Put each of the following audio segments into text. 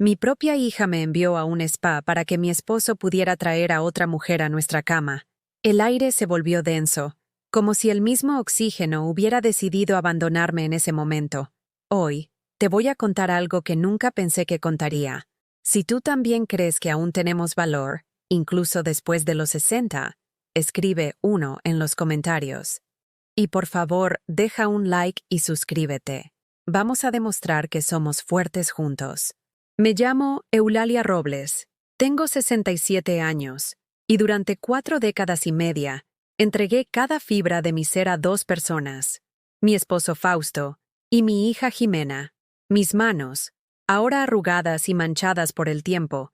Mi propia hija me envió a un spa para que mi esposo pudiera traer a otra mujer a nuestra cama. El aire se volvió denso, como si el mismo oxígeno hubiera decidido abandonarme en ese momento. Hoy, te voy a contar algo que nunca pensé que contaría. Si tú también crees que aún tenemos valor, incluso después de los 60, escribe 1 en los comentarios. Y por favor, deja un like y suscríbete. Vamos a demostrar que somos fuertes juntos. Me llamo Eulalia Robles. Tengo 67 años, y durante 4 décadas y media, entregué cada fibra de mi ser a 2 personas. Mi esposo Fausto y mi hija Jimena. Mis manos, ahora arrugadas y manchadas por el tiempo,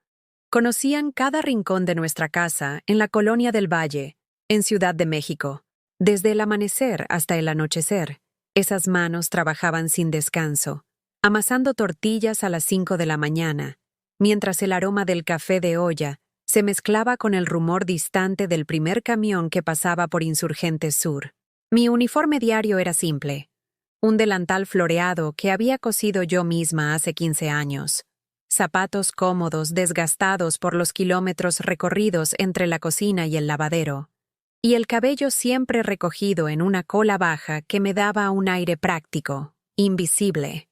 conocían cada rincón de nuestra casa en la Colonia del Valle, en Ciudad de México. Desde el amanecer hasta el anochecer, esas manos trabajaban sin descanso, amasando tortillas a las 5 de la mañana, mientras el aroma del café de olla se mezclaba con el rumor distante del primer camión que pasaba por Insurgentes Sur. Mi uniforme diario era simple: un delantal floreado que había cosido yo misma hace 15 años, zapatos cómodos desgastados por los kilómetros recorridos entre la cocina y el lavadero, y el cabello siempre recogido en una cola baja que me daba un aire práctico, invisible.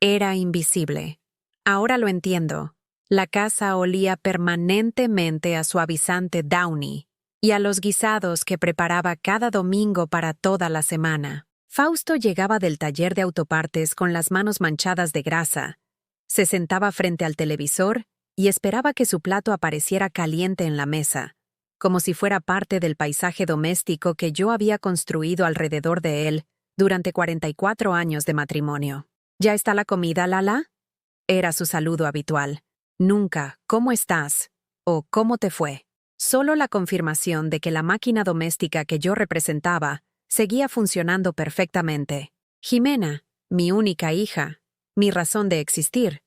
Era invisible. Ahora lo entiendo. La casa olía permanentemente a suavizante Downy y a los guisados que preparaba cada domingo para toda la semana. Fausto llegaba del taller de autopartes con las manos manchadas de grasa. Se sentaba frente al televisor y esperaba que su plato apareciera caliente en la mesa, como si fuera parte del paisaje doméstico que yo había construido alrededor de él durante 44 años de matrimonio. ¿Ya está la comida, Lala? Era su saludo habitual. Nunca, ¿cómo estás? O ¿cómo te fue? Solo la confirmación de que la máquina doméstica que yo representaba seguía funcionando perfectamente. Jimena, mi única hija, mi razón de existir,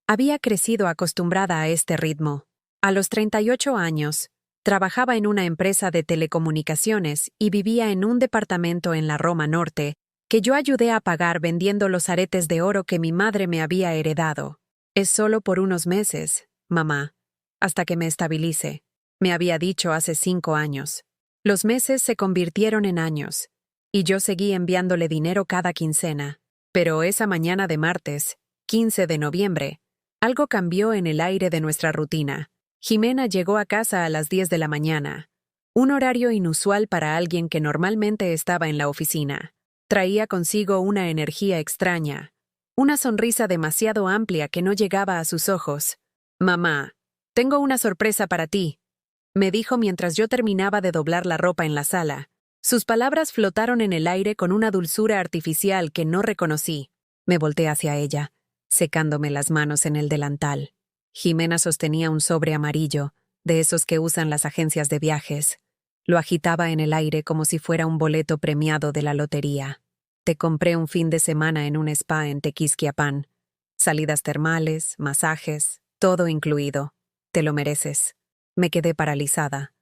había crecido acostumbrada a este ritmo. A los 38 años, trabajaba en una empresa de telecomunicaciones y vivía en un departamento en la Roma Norte que yo ayudé a pagar vendiendo los aretes de oro que mi madre me había heredado. Es solo por unos meses, mamá, hasta que me estabilice, me había dicho hace 5 años. Los meses se convirtieron en años, y yo seguí enviándole dinero cada quincena. Pero esa mañana de martes, 15 de noviembre, algo cambió en el aire de nuestra rutina. Jimena llegó a casa a las 10 de la mañana, un horario inusual para alguien que normalmente estaba en la oficina. Traía consigo una energía extraña, una sonrisa demasiado amplia que no llegaba a sus ojos. «Mamá, tengo una sorpresa para ti», me dijo mientras yo terminaba de doblar la ropa en la sala. Sus palabras flotaron en el aire con una dulzura artificial que no reconocí. Me volteé hacia ella, secándome las manos en el delantal. Jimena sostenía un sobre amarillo, de esos que usan las agencias de viajes. Lo agitaba en el aire como si fuera un boleto premiado de la lotería. Te compré un fin de semana en un spa en Tequisquiapan. Salidas termales, masajes, todo incluido. Te lo mereces. Me quedé paralizada.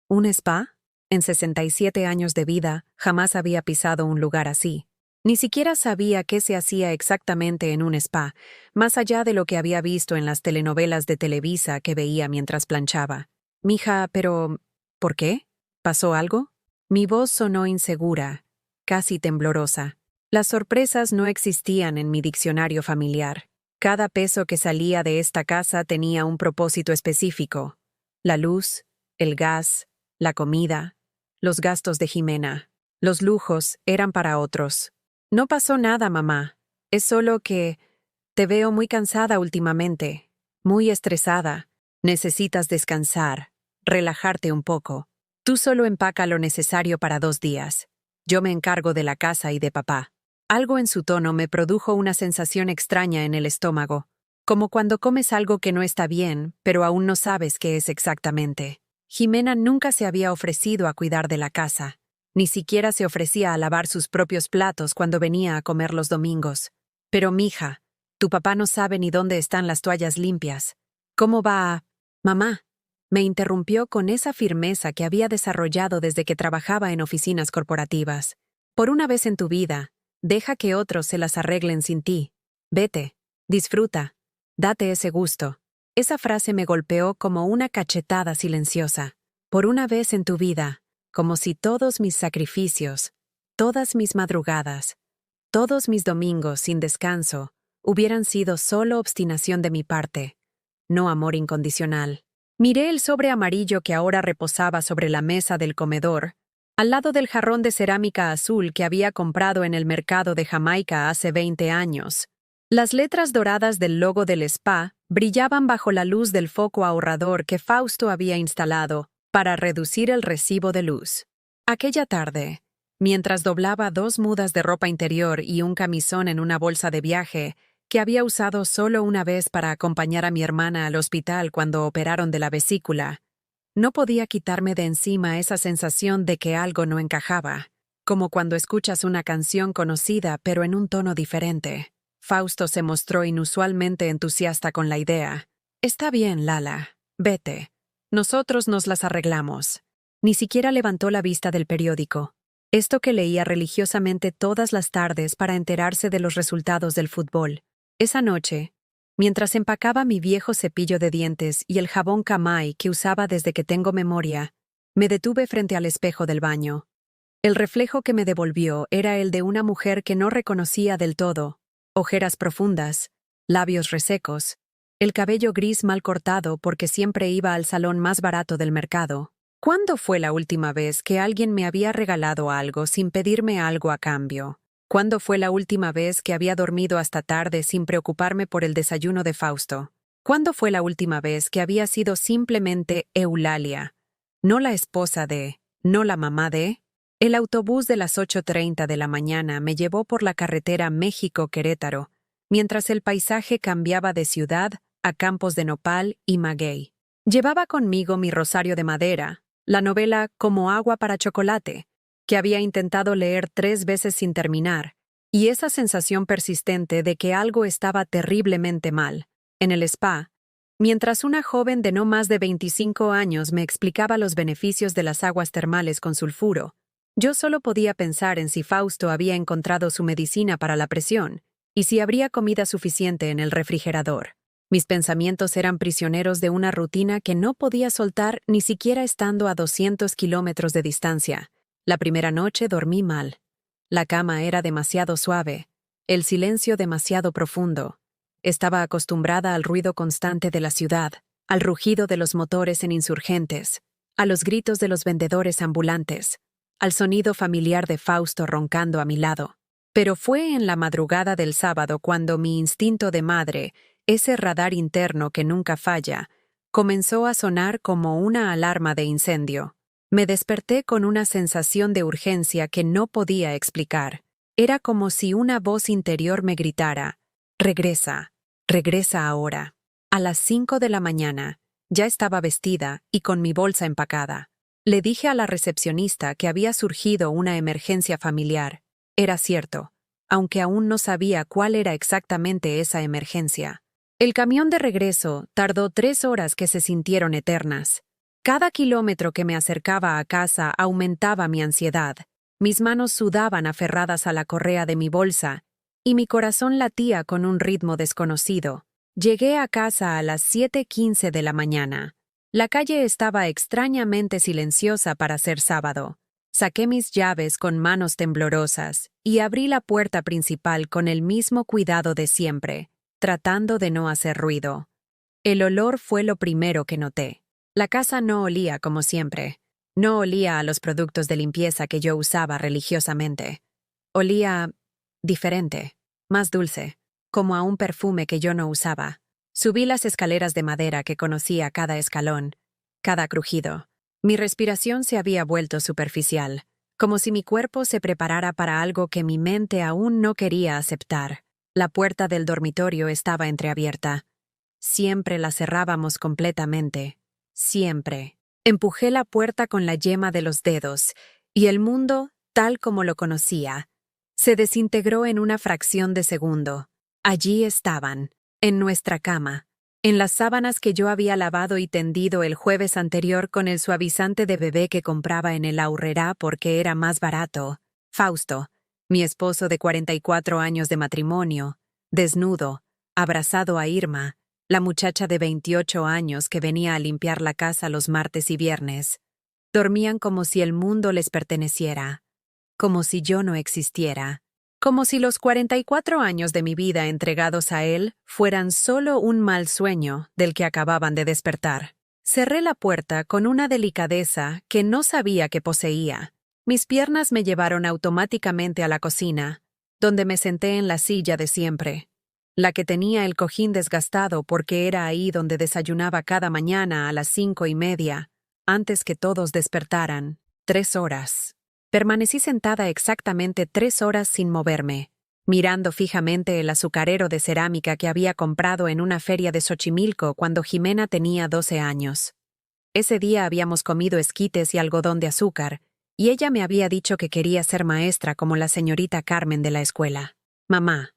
¿Un spa? En 67 años de vida, jamás había pisado un lugar así. Ni siquiera sabía qué se hacía exactamente en un spa, más allá de lo que había visto en las telenovelas de Televisa que veía mientras planchaba. «Mija, pero ¿por qué? ¿Pasó algo?» Mi voz sonó insegura, casi temblorosa. Las sorpresas no existían en mi diccionario familiar. Cada peso que salía de esta casa tenía un propósito específico: la luz, el gas, la comida, los gastos de Jimena. Los lujos eran para otros. «No pasó nada, mamá. Es solo que te veo muy cansada últimamente, muy estresada. Necesitas descansar, relajarte un poco. Tú solo empaca lo necesario para 2 días. Yo me encargo de la casa y de papá». Algo en su tono me produjo una sensación extraña en el estómago, como cuando comes algo que no está bien, pero aún no sabes qué es exactamente. Jimena nunca se había ofrecido a cuidar de la casa. Ni siquiera se ofrecía a lavar sus propios platos cuando venía a comer los domingos. «Pero, mija, tu papá no sabe ni dónde están las toallas limpias. ¿Cómo va a...?» «Mamá», me interrumpió con esa firmeza que había desarrollado desde que trabajaba en oficinas corporativas. «Por una vez en tu vida, deja que otros se las arreglen sin ti. Vete, disfruta. Date ese gusto. Esa frase me golpeó como una cachetada silenciosa. Por una vez en tu vida, como si todos mis sacrificios, todas mis madrugadas, todos mis domingos sin descanso, hubieran sido solo obstinación de mi parte, no amor incondicional. Miré el sobre amarillo que ahora reposaba sobre la mesa del comedor, al lado del jarrón de cerámica azul que había comprado en el mercado de Jamaica hace 20 años. Las letras doradas del logo del spa brillaban bajo la luz del foco ahorrador que Fausto había instalado para reducir el recibo de luz. Aquella tarde, mientras doblaba 2 mudas de ropa interior y un camisón en una bolsa de viaje que había usado solo una vez para acompañar a mi hermana al hospital cuando operaron de la vesícula, no podía quitarme de encima esa sensación de que algo no encajaba, como cuando escuchas una canción conocida pero en un tono diferente. Fausto se mostró inusualmente entusiasta con la idea. «Está bien, Lala. Vete. Nosotros nos las arreglamos». Ni siquiera levantó la vista del periódico, esto que leía religiosamente todas las tardes para enterarse de los resultados del fútbol. Esa noche, mientras empacaba mi viejo cepillo de dientes y el jabón Camay que usaba desde que tengo memoria, me detuve frente al espejo del baño. El reflejo que me devolvió era el de una mujer que no reconocía del todo, ojeras profundas, labios resecos, el cabello gris mal cortado porque siempre iba al salón más barato del mercado. ¿Cuándo fue la última vez que alguien me había regalado algo sin pedirme algo a cambio? ¿Cuándo fue la última vez que había dormido hasta tarde sin preocuparme por el desayuno de Fausto? ¿Cuándo fue la última vez que había sido simplemente Eulalia? No la esposa de, no la mamá de. El autobús de las 8:30 de la mañana me llevó por la carretera México-Querétaro, mientras el paisaje cambiaba de ciudad a campos de nopal y maguey. Llevaba conmigo mi rosario de madera, la novela Como agua para chocolate, que había intentado leer 3 veces sin terminar, y esa sensación persistente de que algo estaba terriblemente mal. En el spa, mientras una joven de no más de 25 años me explicaba los beneficios de las aguas termales con sulfuro, yo solo podía pensar en si Fausto había encontrado su medicina para la presión y si habría comida suficiente en el refrigerador. Mis pensamientos eran prisioneros de una rutina que no podía soltar ni siquiera estando a 200 kilómetros de distancia. La primera noche dormí mal. La cama era demasiado suave, el silencio demasiado profundo. Estaba acostumbrada al ruido constante de la ciudad, al rugido de los motores en Insurgentes, a los gritos de los vendedores ambulantes, al sonido familiar de Fausto roncando a mi lado. Pero fue en la madrugada del sábado cuando mi instinto de madre, ese radar interno que nunca falla, comenzó a sonar como una alarma de incendio. Me desperté con una sensación de urgencia que no podía explicar. Era como si una voz interior me gritara: «Regresa, regresa ahora». A las 5 de la mañana, ya estaba vestida y con mi bolsa empacada. Le dije a la recepcionista que había surgido una emergencia familiar. Era cierto, aunque aún no sabía cuál era exactamente esa emergencia. El camión de regreso tardó 3 horas que se sintieron eternas. Cada kilómetro que me acercaba a casa aumentaba mi ansiedad. Mis manos sudaban aferradas a la correa de mi bolsa y mi corazón latía con un ritmo desconocido. Llegué a casa a las 7:15 de la mañana. La calle estaba extrañamente silenciosa para ser sábado. Saqué mis llaves con manos temblorosas y abrí la puerta principal con el mismo cuidado de siempre, tratando de no hacer ruido. El olor fue lo primero que noté. La casa no olía como siempre. No olía a los productos de limpieza que yo usaba religiosamente. Olía diferente, más dulce, como a un perfume que yo no usaba. Subí las escaleras de madera que conocía cada escalón, cada crujido. Mi respiración se había vuelto superficial, como si mi cuerpo se preparara para algo que mi mente aún no quería aceptar. La puerta del dormitorio estaba entreabierta. Siempre la cerrábamos completamente. Siempre. Empujé la puerta con la yema de los dedos, y el mundo, tal como lo conocía, se desintegró en una fracción de segundo. Allí estaban, en nuestra cama, en las sábanas que yo había lavado y tendido el jueves anterior con el suavizante de bebé que compraba en el Aurrerá porque era más barato. Fausto, mi esposo de 44 años de matrimonio, desnudo, abrazado a Irma, la muchacha de 28 años que venía a limpiar la casa los martes y viernes. Dormían como si el mundo les perteneciera, como si yo no existiera, como si los 44 años de mi vida entregados a él fueran solo un mal sueño del que acababan de despertar. Cerré la puerta con una delicadeza que no sabía que poseía. Mis piernas me llevaron automáticamente a la cocina, donde me senté en la silla de siempre, la que tenía el cojín desgastado porque era ahí donde desayunaba cada mañana a las 5:30, antes que todos despertaran. 3 horas. Permanecí sentada exactamente 3 horas sin moverme, mirando fijamente el azucarero de cerámica que había comprado en una feria de Xochimilco cuando Jimena tenía 12 años. Ese día habíamos comido esquites y algodón de azúcar, y ella me había dicho que quería ser maestra como la señorita Carmen de la escuela. Mamá,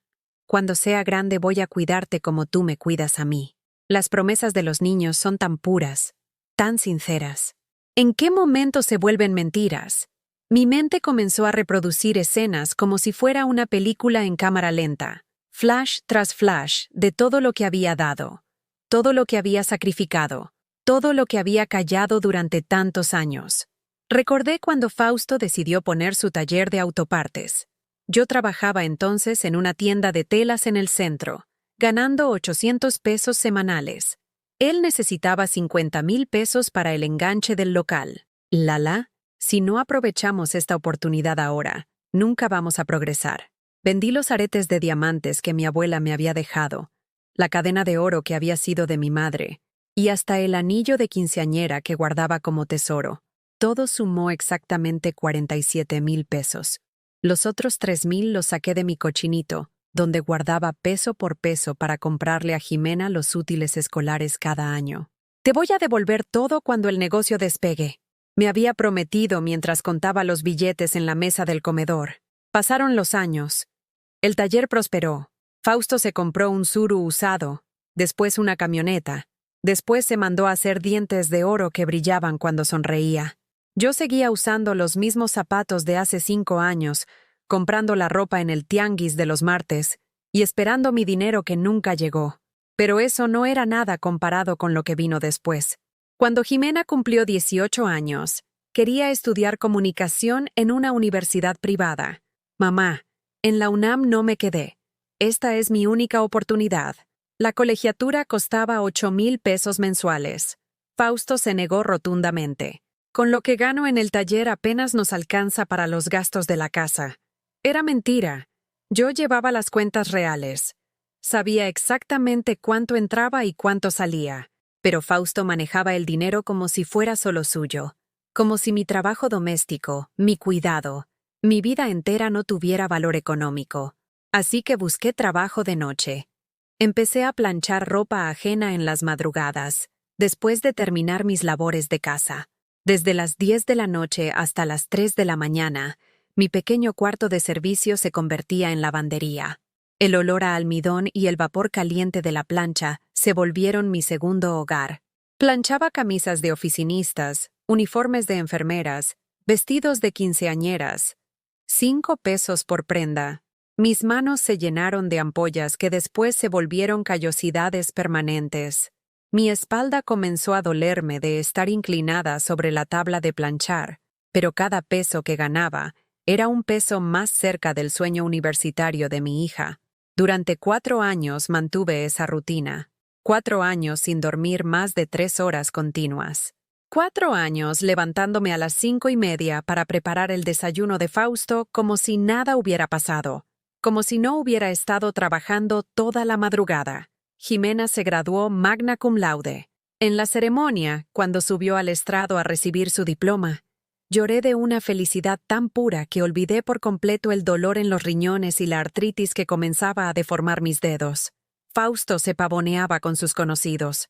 cuando sea grande voy a cuidarte como tú me cuidas a mí. Las promesas de los niños son tan puras, tan sinceras. ¿En qué momento se vuelven mentiras? Mi mente comenzó a reproducir escenas como si fuera una película en cámara lenta, flash tras flash de todo lo que había dado, todo lo que había sacrificado, todo lo que había callado durante tantos años. Recordé cuando Fausto decidió poner su taller de autopartes. Yo trabajaba entonces en una tienda de telas en el centro, ganando 800 pesos semanales. Él necesitaba 50,000 pesos para el enganche del local. Lala, si no aprovechamos esta oportunidad ahora, nunca vamos a progresar. Vendí los aretes de diamantes que mi abuela me había dejado, la cadena de oro que había sido de mi madre, y hasta el anillo de quinceañera que guardaba como tesoro. Todo sumó exactamente 47,000 pesos. Los otros 3,000 los saqué de mi cochinito, donde guardaba peso por peso para comprarle a Jimena los útiles escolares cada año. Te voy a devolver todo cuando el negocio despegue, me había prometido mientras contaba los billetes en la mesa del comedor. Pasaron los años. El taller prosperó. Fausto se compró un Tsuru usado, después una camioneta, después se mandó a hacer dientes de oro que brillaban cuando sonreía. Yo seguía usando los mismos zapatos de hace 5 años, comprando la ropa en el tianguis de los martes y esperando mi dinero que nunca llegó. Pero eso no era nada comparado con lo que vino después. Cuando Jimena cumplió 18 años, quería estudiar comunicación en una universidad privada. Mamá, en la UNAM no me quedé. Esta es mi única oportunidad. La colegiatura costaba 8,000 pesos mensuales. Fausto se negó rotundamente. Con lo que gano en el taller apenas nos alcanza para los gastos de la casa. Era mentira. Yo llevaba las cuentas reales. Sabía exactamente cuánto entraba y cuánto salía. Pero Fausto manejaba el dinero como si fuera solo suyo. Como si mi trabajo doméstico, mi cuidado, mi vida entera no tuviera valor económico. Así que busqué trabajo de noche. Empecé a planchar ropa ajena en las madrugadas, después de terminar mis labores de casa. Desde las 10 de la noche hasta las 3 de la mañana, mi pequeño cuarto de servicio se convertía en lavandería. El olor a almidón y el vapor caliente de la plancha se volvieron mi segundo hogar. Planchaba camisas de oficinistas, uniformes de enfermeras, vestidos de quinceañeras. 5 pesos por prenda. Mis manos se llenaron de ampollas que después se volvieron callosidades permanentes. Mi espalda comenzó a dolerme de estar inclinada sobre la tabla de planchar, pero cada peso que ganaba era un peso más cerca del sueño universitario de mi hija. Durante 4 años mantuve esa rutina. 4 años sin dormir más de 3 horas continuas. 4 años levantándome a las 5:30 para preparar el desayuno de Fausto como si nada hubiera pasado, como si no hubiera estado trabajando toda la madrugada. Jimena se graduó magna cum laude. En la ceremonia, cuando subió al estrado a recibir su diploma, lloré de una felicidad tan pura que olvidé por completo el dolor en los riñones y la artritis que comenzaba a deformar mis dedos. Fausto se pavoneaba con sus conocidos.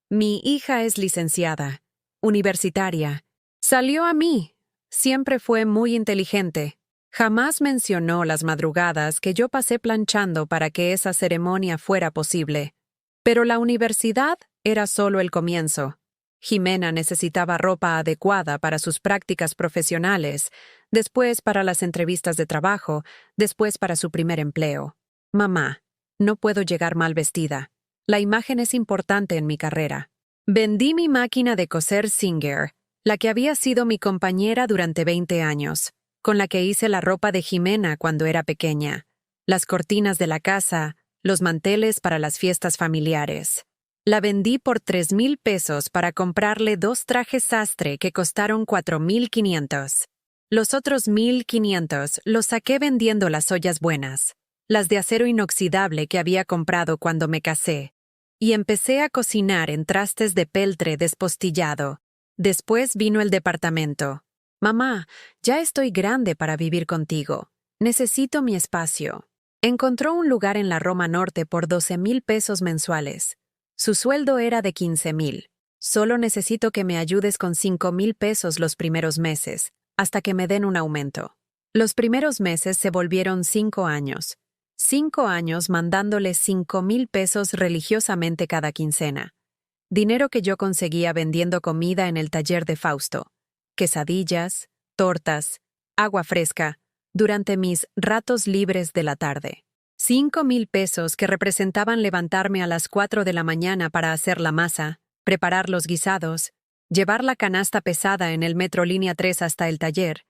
Mi hija es licenciada, universitaria. Salió a mí. Siempre fue muy inteligente. Jamás mencionó las madrugadas que yo pasé planchando para que esa ceremonia fuera posible. Pero la universidad era solo el comienzo. Jimena necesitaba ropa adecuada para sus prácticas profesionales, después para las entrevistas de trabajo, después para su primer empleo. Mamá, no puedo llegar mal vestida. La imagen es importante en mi carrera. Vendí mi máquina de coser Singer, la que había sido mi compañera durante 20 años, con la que hice la ropa de Jimena cuando era pequeña, las cortinas de la casa, los manteles para las fiestas familiares. La vendí por 3,000 pesos para comprarle 2 trajes sastre que costaron 4,500. Los otros 1,500 los saqué vendiendo las ollas buenas, las de acero inoxidable que había comprado cuando me casé, y empecé a cocinar en trastes de peltre despostillado. Después vino el departamento. Mamá, ya estoy grande para vivir contigo. Necesito mi espacio. Encontró un lugar en la Roma Norte por 12,000 pesos mensuales. Su sueldo era de 15,000. Solo necesito que me ayudes con 5,000 pesos los primeros meses, hasta que me den un aumento. Los primeros meses se volvieron 5 años. 5 años mandándole 5,000 pesos religiosamente cada quincena. Dinero que yo conseguía vendiendo comida en el taller de Fausto. Quesadillas, tortas, agua fresca, durante mis ratos libres de la tarde. 5,000 pesos que representaban levantarme a las 4 de la mañana para hacer la masa, preparar los guisados, llevar la canasta pesada en el metro línea 3 hasta el taller,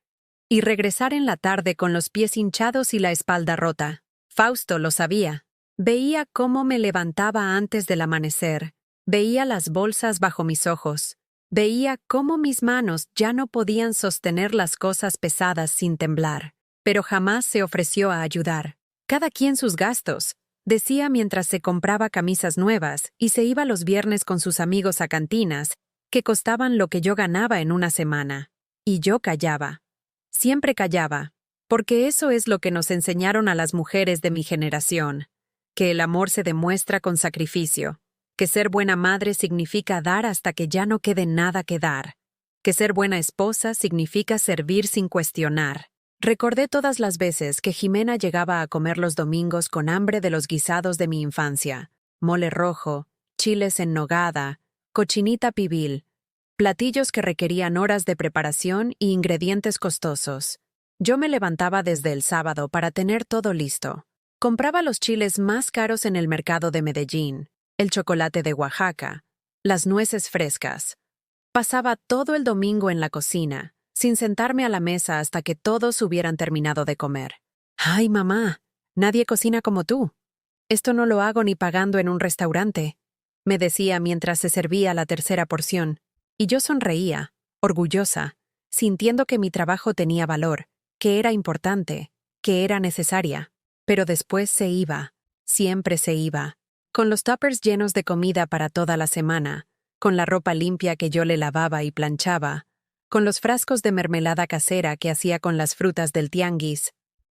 y regresar en la tarde con los pies hinchados y la espalda rota. Fausto lo sabía. Veía cómo me levantaba antes del amanecer, veía las bolsas bajo mis ojos, veía cómo mis manos ya no podían sostener las cosas pesadas sin temblar, pero jamás se ofreció a ayudar. Cada quien sus gastos, decía mientras se compraba camisas nuevas y se iba los viernes con sus amigos a cantinas, que costaban lo que yo ganaba en una semana. Y yo callaba. Siempre callaba, porque eso es lo que nos enseñaron a las mujeres de mi generación, que el amor se demuestra con sacrificio, que ser buena madre significa dar hasta que ya no quede nada que dar, que ser buena esposa significa servir sin cuestionar. Recordé todas las veces que Jimena llegaba a comer los domingos con hambre de los guisados de mi infancia, mole rojo, chiles en nogada, cochinita pibil, platillos que requerían horas de preparación y ingredientes costosos. Yo me levantaba desde el sábado para tener todo listo. Compraba los chiles más caros en el mercado de Medellín, el chocolate de Oaxaca, las nueces frescas. Pasaba todo el domingo en la cocina, sin sentarme a la mesa hasta que todos hubieran terminado de comer. ¡Ay, mamá! Nadie cocina como tú. Esto no lo hago ni pagando en un restaurante, me decía mientras se servía la tercera porción. Y yo sonreía, orgullosa, sintiendo que mi trabajo tenía valor, que era importante, que era necesaria. Pero después se iba, siempre se iba, con los tuppers llenos de comida para toda la semana, con la ropa limpia que yo le lavaba y planchaba, con los frascos de mermelada casera que hacía con las frutas del tianguis.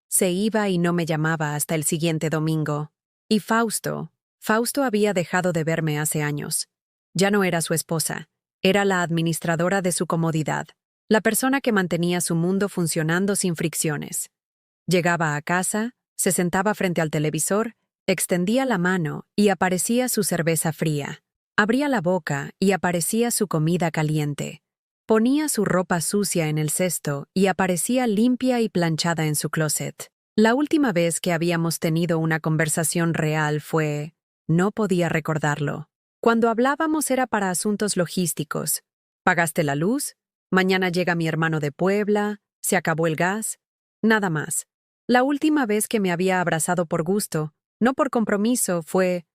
Se iba y no me llamaba hasta el siguiente domingo. Y Fausto había dejado de verme hace años. Ya no era su esposa, era la administradora de su comodidad, la persona que mantenía su mundo funcionando sin fricciones. Llegaba a casa, se sentaba frente al televisor, extendía la mano y aparecía su cerveza fría. Abría la boca y aparecía su comida caliente. Ponía su ropa sucia en el cesto y aparecía limpia y planchada en su closet. La última vez que habíamos tenido una conversación real fue... No podía recordarlo. Cuando hablábamos era para asuntos logísticos. ¿Pagaste la luz? Mañana llega mi hermano de Puebla. ¿Se acabó el gas? Nada más. La última vez que me había abrazado por gusto, no por compromiso, fue...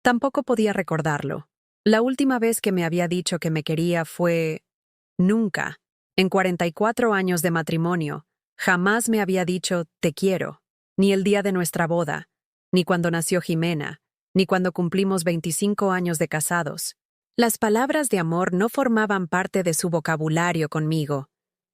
Tampoco podía recordarlo. La última vez que me había dicho que me quería fue... Nunca, en 44 años de matrimonio, jamás me había dicho «te quiero», ni el día de nuestra boda, ni cuando nació Jimena, ni cuando cumplimos 25 años de casados. Las palabras de amor no formaban parte de su vocabulario conmigo,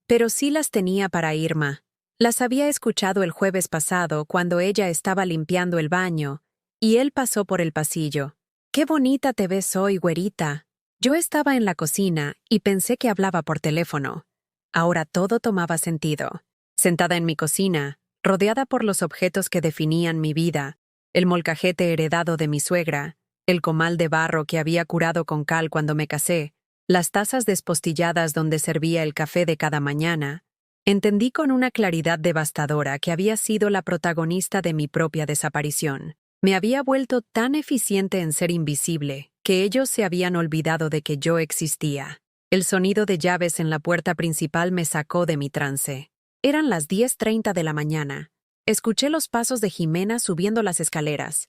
pero sí las tenía para Irma. Las había escuchado el jueves pasado cuando ella estaba limpiando el baño, y él pasó por el pasillo. «Qué bonita te ves hoy, güerita». Yo estaba en la cocina y pensé que hablaba por teléfono. Ahora todo tomaba sentido. Sentada en mi cocina, rodeada por los objetos que definían mi vida, el molcajete heredado de mi suegra, el comal de barro que había curado con cal cuando me casé, las tazas despostilladas donde servía el café de cada mañana, entendí con una claridad devastadora que había sido la protagonista de mi propia desaparición. Me había vuelto tan eficiente en ser invisible que ellos se habían olvidado de que yo existía. El sonido de llaves en la puerta principal me sacó de mi trance. Eran las 10:30 de la mañana. Escuché los pasos de Jimena subiendo las escaleras.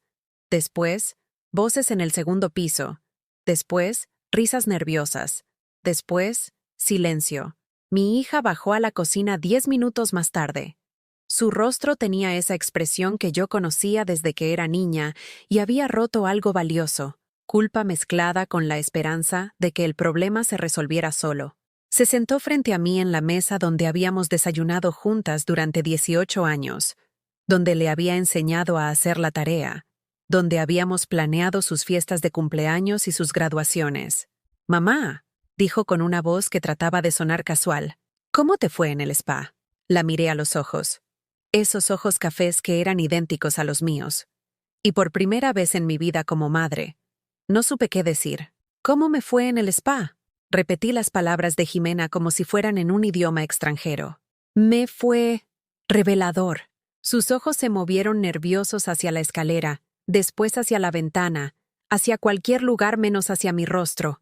Después, voces en el segundo piso. Después, risas nerviosas. Después, silencio. Mi hija bajó a la cocina 10 minutos más tarde. Su rostro tenía esa expresión que yo conocía desde que era niña y había roto algo valioso, culpa mezclada con la esperanza de que el problema se resolviera solo. Se sentó frente a mí en la mesa donde habíamos desayunado juntas durante 18 años, donde le había enseñado a hacer la tarea, donde habíamos planeado sus fiestas de cumpleaños y sus graduaciones. «Mamá», dijo con una voz que trataba de sonar casual, «¿cómo te fue en el spa?» La miré a los ojos. Esos ojos cafés que eran idénticos a los míos. Y por primera vez en mi vida como madre, no supe qué decir. «¿Cómo me fue en el spa?» Repetí las palabras de Jimena como si fueran en un idioma extranjero. «Me fue revelador». Sus ojos se movieron nerviosos hacia la escalera, después hacia la ventana, hacia cualquier lugar menos hacia mi rostro.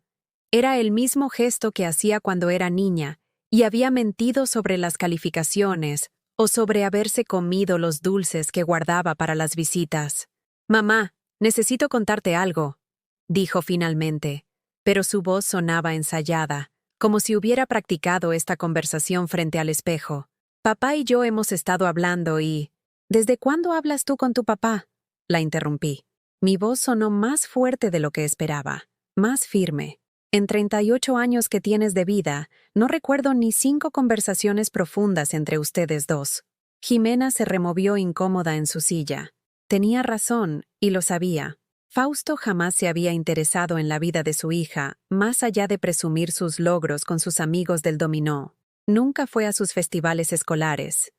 Era el mismo gesto que hacía cuando era niña, y había mentido sobre las calificaciones o sobre haberse comido los dulces que guardaba para las visitas. «Mamá, necesito contarte algo», dijo finalmente, pero su voz sonaba ensayada, como si hubiera practicado esta conversación frente al espejo. «Papá y yo hemos estado hablando y...» «¿Desde cuándo hablas tú con tu papá?», la interrumpí. Mi voz sonó más fuerte de lo que esperaba, más firme. «En 38 años que tienes de vida, no recuerdo ni 5 conversaciones profundas entre ustedes dos». Jimena se removió incómoda en su silla. Tenía razón, y lo sabía. Fausto jamás se había interesado en la vida de su hija, más allá de presumir sus logros con sus amigos del dominó. Nunca fue a sus festivales escolares.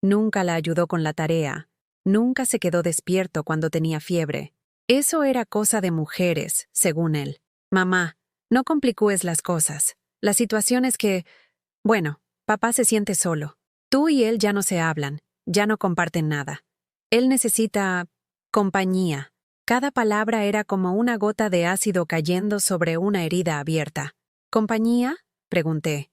Nunca la ayudó con la tarea. Nunca se quedó despierto cuando tenía fiebre. Eso era cosa de mujeres, según él. «Mamá, no complicúes las cosas. La situación es que... Bueno, papá se siente solo. Tú y él ya no se hablan, ya no comparten nada. Él necesita... compañía». Cada palabra era como una gota de ácido cayendo sobre una herida abierta. «¿Compañía?», pregunté.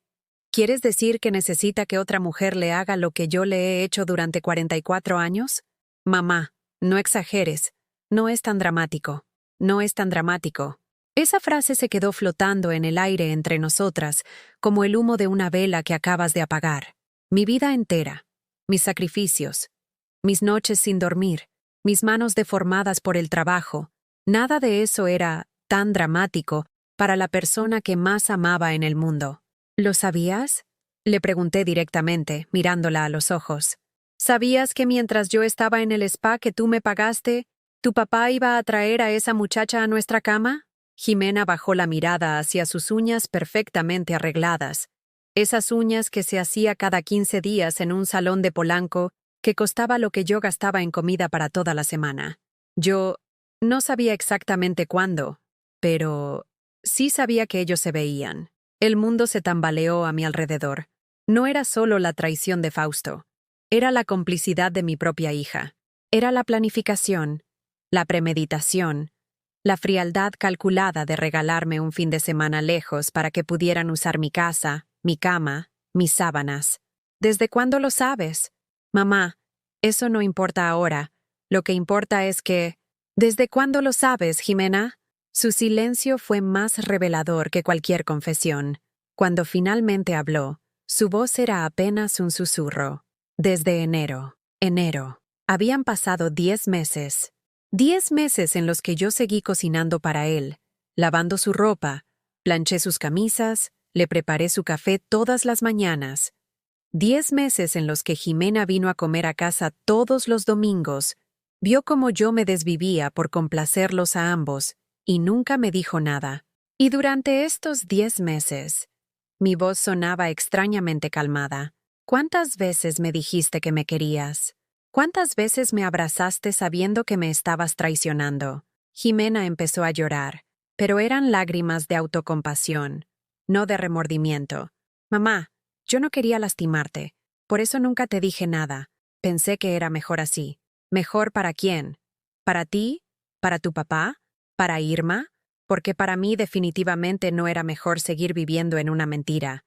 «¿Quieres decir que necesita que otra mujer le haga lo que yo le he hecho durante 44 años? Mamá, no exageres. No es tan dramático. No es tan dramático». Esa frase se quedó flotando en el aire entre nosotras, como el humo de una vela que acabas de apagar. Mi vida entera, mis sacrificios, mis noches sin dormir, mis manos deformadas por el trabajo, nada de eso era tan dramático para la persona que más amaba en el mundo. «¿Lo sabías?», le pregunté directamente, mirándola a los ojos. «¿Sabías que mientras yo estaba en el spa que tú me pagaste, tu papá iba a traer a esa muchacha a nuestra cama?» Jimena bajó la mirada hacia sus uñas perfectamente arregladas, esas uñas que se hacía cada 15 días en un salón de Polanco que costaba lo que yo gastaba en comida para toda la semana. Yo no sabía exactamente cuándo, pero sí sabía que ellos se veían. El mundo se tambaleó a mi alrededor. No era solo la traición de Fausto, era la complicidad de mi propia hija. Era la planificación, la premeditación, la frialdad calculada de regalarme un fin de semana lejos para que pudieran usar mi casa, mi cama, mis sábanas. «¿Desde cuándo lo sabes?» «Mamá, eso no importa ahora. Lo que importa es que... ¿Desde cuándo lo sabes, Jimena?» Su silencio fue más revelador que cualquier confesión. Cuando finalmente habló, su voz era apenas un susurro. «Desde enero. Enero». Habían pasado 10 meses. 10 meses en los que yo seguí cocinando para él, lavando su ropa, planché sus camisas, le preparé su café todas las mañanas. 10 meses en los que Jimena vino a comer a casa todos los domingos, vio cómo yo me desvivía por complacerlos a ambos y nunca me dijo nada. Y durante estos 10 meses, mi voz sonaba extrañamente calmada. «¿Cuántas veces me dijiste que me querías? ¿Cuántas veces me abrazaste sabiendo que me estabas traicionando?» Jimena empezó a llorar, pero eran lágrimas de autocompasión, no de remordimiento. «Mamá, yo no quería lastimarte, por eso nunca te dije nada. Pensé que era mejor así». «¿Mejor para quién?». ¿Para ti? ¿Para tu papá? ¿Para Irma? Porque para mí definitivamente no era mejor seguir viviendo en una mentira.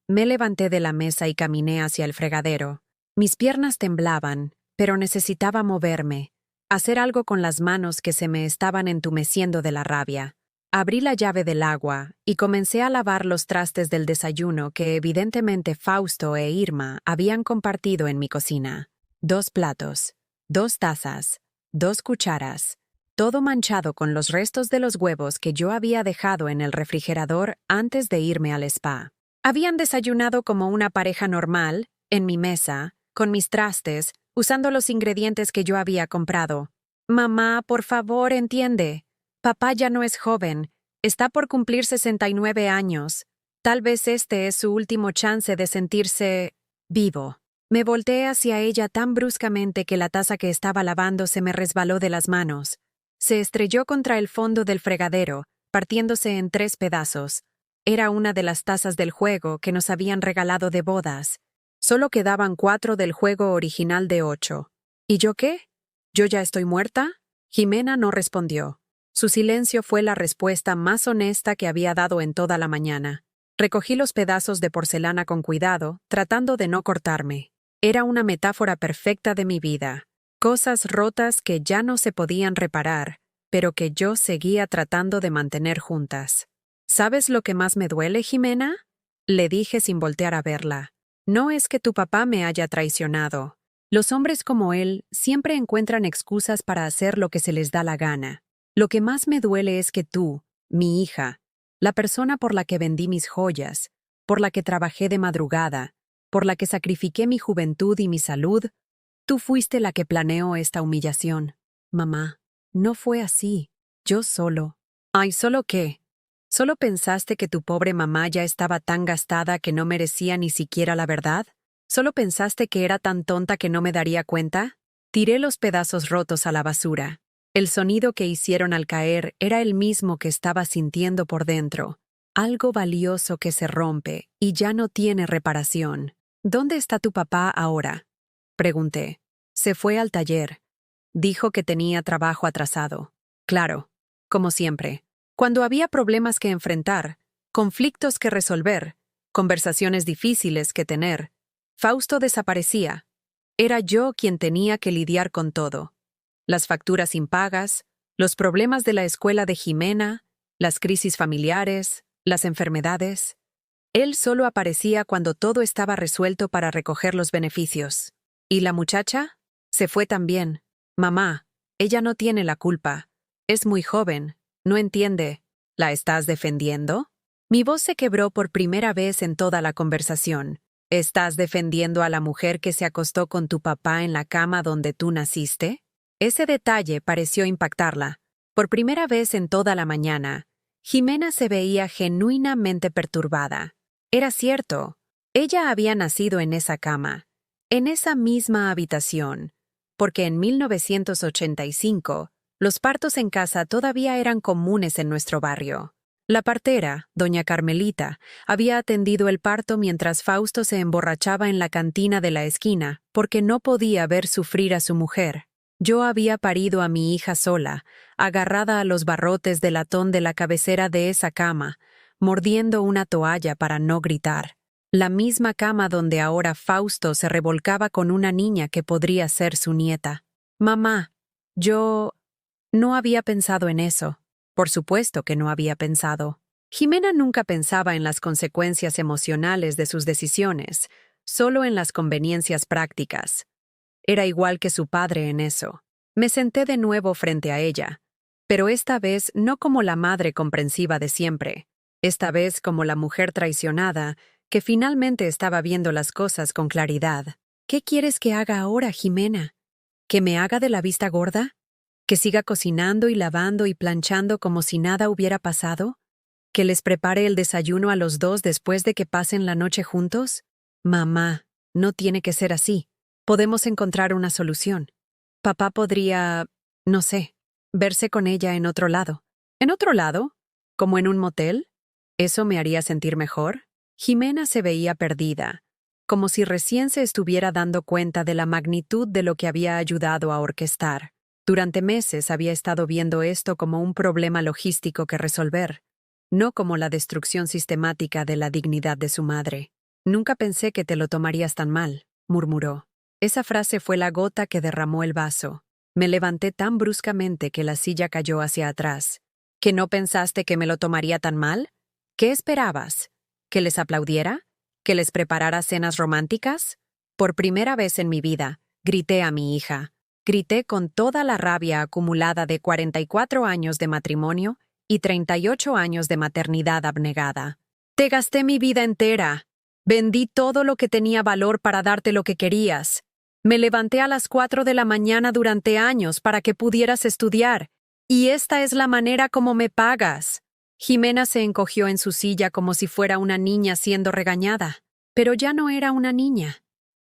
Me levanté de la mesa y caminé hacia el fregadero. Mis piernas temblaban, pero necesitaba moverme, hacer algo con las manos que se me estaban entumeciendo de la rabia. Abrí la llave del agua y comencé a lavar los trastes del desayuno que evidentemente Fausto e Irma habían compartido en mi cocina. 2 platos, 2 tazas, 2 cucharas, todo manchado con los restos de los huevos que yo había dejado en el refrigerador antes de irme al spa. Habían desayunado como una pareja normal, en mi mesa, con mis trastes, usando los ingredientes que yo había comprado. Mamá, por favor, entiende. Papá ya no es joven, está por cumplir 69 años. Tal vez este es su último chance de sentirse vivo. Me volteé hacia ella tan bruscamente que la taza que estaba lavando se me resbaló de las manos. Se estrelló contra el fondo del fregadero, partiéndose en 3 pedazos. Era una de las tazas del juego que nos habían regalado de bodas. Solo quedaban 4 del juego original de 8. ¿Y yo qué? ¿Yo ya estoy muerta? Jimena no respondió. Su silencio fue la respuesta más honesta que había dado en toda la mañana. Recogí los pedazos de porcelana con cuidado, tratando de no cortarme. Era una metáfora perfecta de mi vida. Cosas rotas que ya no se podían reparar, pero que yo seguía tratando de mantener juntas. ¿Sabes lo que más me duele, Jimena? Le dije sin voltear a verla. No es que tu papá me haya traicionado. Los hombres como él siempre encuentran excusas para hacer lo que se les da la gana. Lo que más me duele es que tú, mi hija, la persona por la que vendí mis joyas, por la que trabajé de madrugada, por la que sacrifiqué mi juventud y mi salud, tú fuiste la que planeó esta humillación. Mamá, no fue así. Yo solo. Ay, ¿solo qué? ¿Solo pensaste que tu pobre mamá ya estaba tan gastada que no merecía ni siquiera la verdad? ¿Solo pensaste que era tan tonta que no me daría cuenta? Tiré los pedazos rotos a la basura. El sonido que hicieron al caer era el mismo que estaba sintiendo por dentro. Algo valioso que se rompe y ya no tiene reparación. ¿Dónde está tu papá ahora? Pregunté. Se fue al taller. Dijo que tenía trabajo atrasado. Claro, como siempre. Cuando había problemas que enfrentar, conflictos que resolver, conversaciones difíciles que tener, Fausto desaparecía. Era yo quien tenía que lidiar con todo. Las facturas impagas, los problemas de la escuela de Jimena, las crisis familiares, las enfermedades. Él solo aparecía cuando todo estaba resuelto para recoger los beneficios. ¿Y la muchacha? Se fue también. Mamá, ella no tiene la culpa. Es muy joven, no entiende. ¿La estás defendiendo? Mi voz se quebró por primera vez en toda la conversación. ¿Estás defendiendo a la mujer que se acostó con tu papá en la cama donde tú naciste? Ese detalle pareció impactarla. Por primera vez en toda la mañana, Jimena se veía genuinamente perturbada. Era cierto, ella había nacido en esa cama, en esa misma habitación, porque en 1985 los partos en casa todavía eran comunes en nuestro barrio. La partera, doña Carmelita, había atendido el parto mientras Fausto se emborrachaba en la cantina de la esquina porque no podía ver sufrir a su mujer. Yo había parido a mi hija sola, agarrada a los barrotes de latón de la cabecera de esa cama, mordiendo una toalla para no gritar. La misma cama donde ahora Fausto se revolcaba con una niña que podría ser su nieta. Mamá, yo no había pensado en eso. Por supuesto que no había pensado. Jimena nunca pensaba en las consecuencias emocionales de sus decisiones, solo en las conveniencias prácticas. Era igual que su padre en eso. Me senté de nuevo frente a ella, pero esta vez no como la madre comprensiva de siempre, esta vez como la mujer traicionada que finalmente estaba viendo las cosas con claridad. ¿Qué quieres que haga ahora, Jimena? ¿Que me haga de la vista gorda? ¿Que siga cocinando y lavando y planchando como si nada hubiera pasado? ¿Que les prepare el desayuno a los dos después de que pasen la noche juntos? Mamá, no tiene que ser así. Podemos encontrar una solución. Papá podría, no sé, verse con ella en otro lado. ¿En otro lado? ¿Como en un motel? ¿Eso me haría sentir mejor? Jimena se veía perdida, como si recién se estuviera dando cuenta de la magnitud de lo que había ayudado a orquestar. Durante meses había estado viendo esto como un problema logístico que resolver, no como la destrucción sistemática de la dignidad de su madre. Nunca pensé que te lo tomarías tan mal, murmuró. Esa frase fue la gota que derramó el vaso. Me levanté tan bruscamente que la silla cayó hacia atrás. ¿Que no pensaste que me lo tomaría tan mal? ¿Qué esperabas? ¿Que les aplaudiera? ¿Que les preparara cenas románticas? Por primera vez en mi vida, grité a mi hija. Grité con toda la rabia acumulada de 44 años de matrimonio y 38 años de maternidad abnegada. Te gasté mi vida entera. Vendí todo lo que tenía valor para darte lo que querías. Me levanté a las 4 de la mañana durante años para que pudieras estudiar. Y esta es la manera como me pagas. Jimena se encogió en su silla como si fuera una niña siendo regañada. Pero ya no era una niña.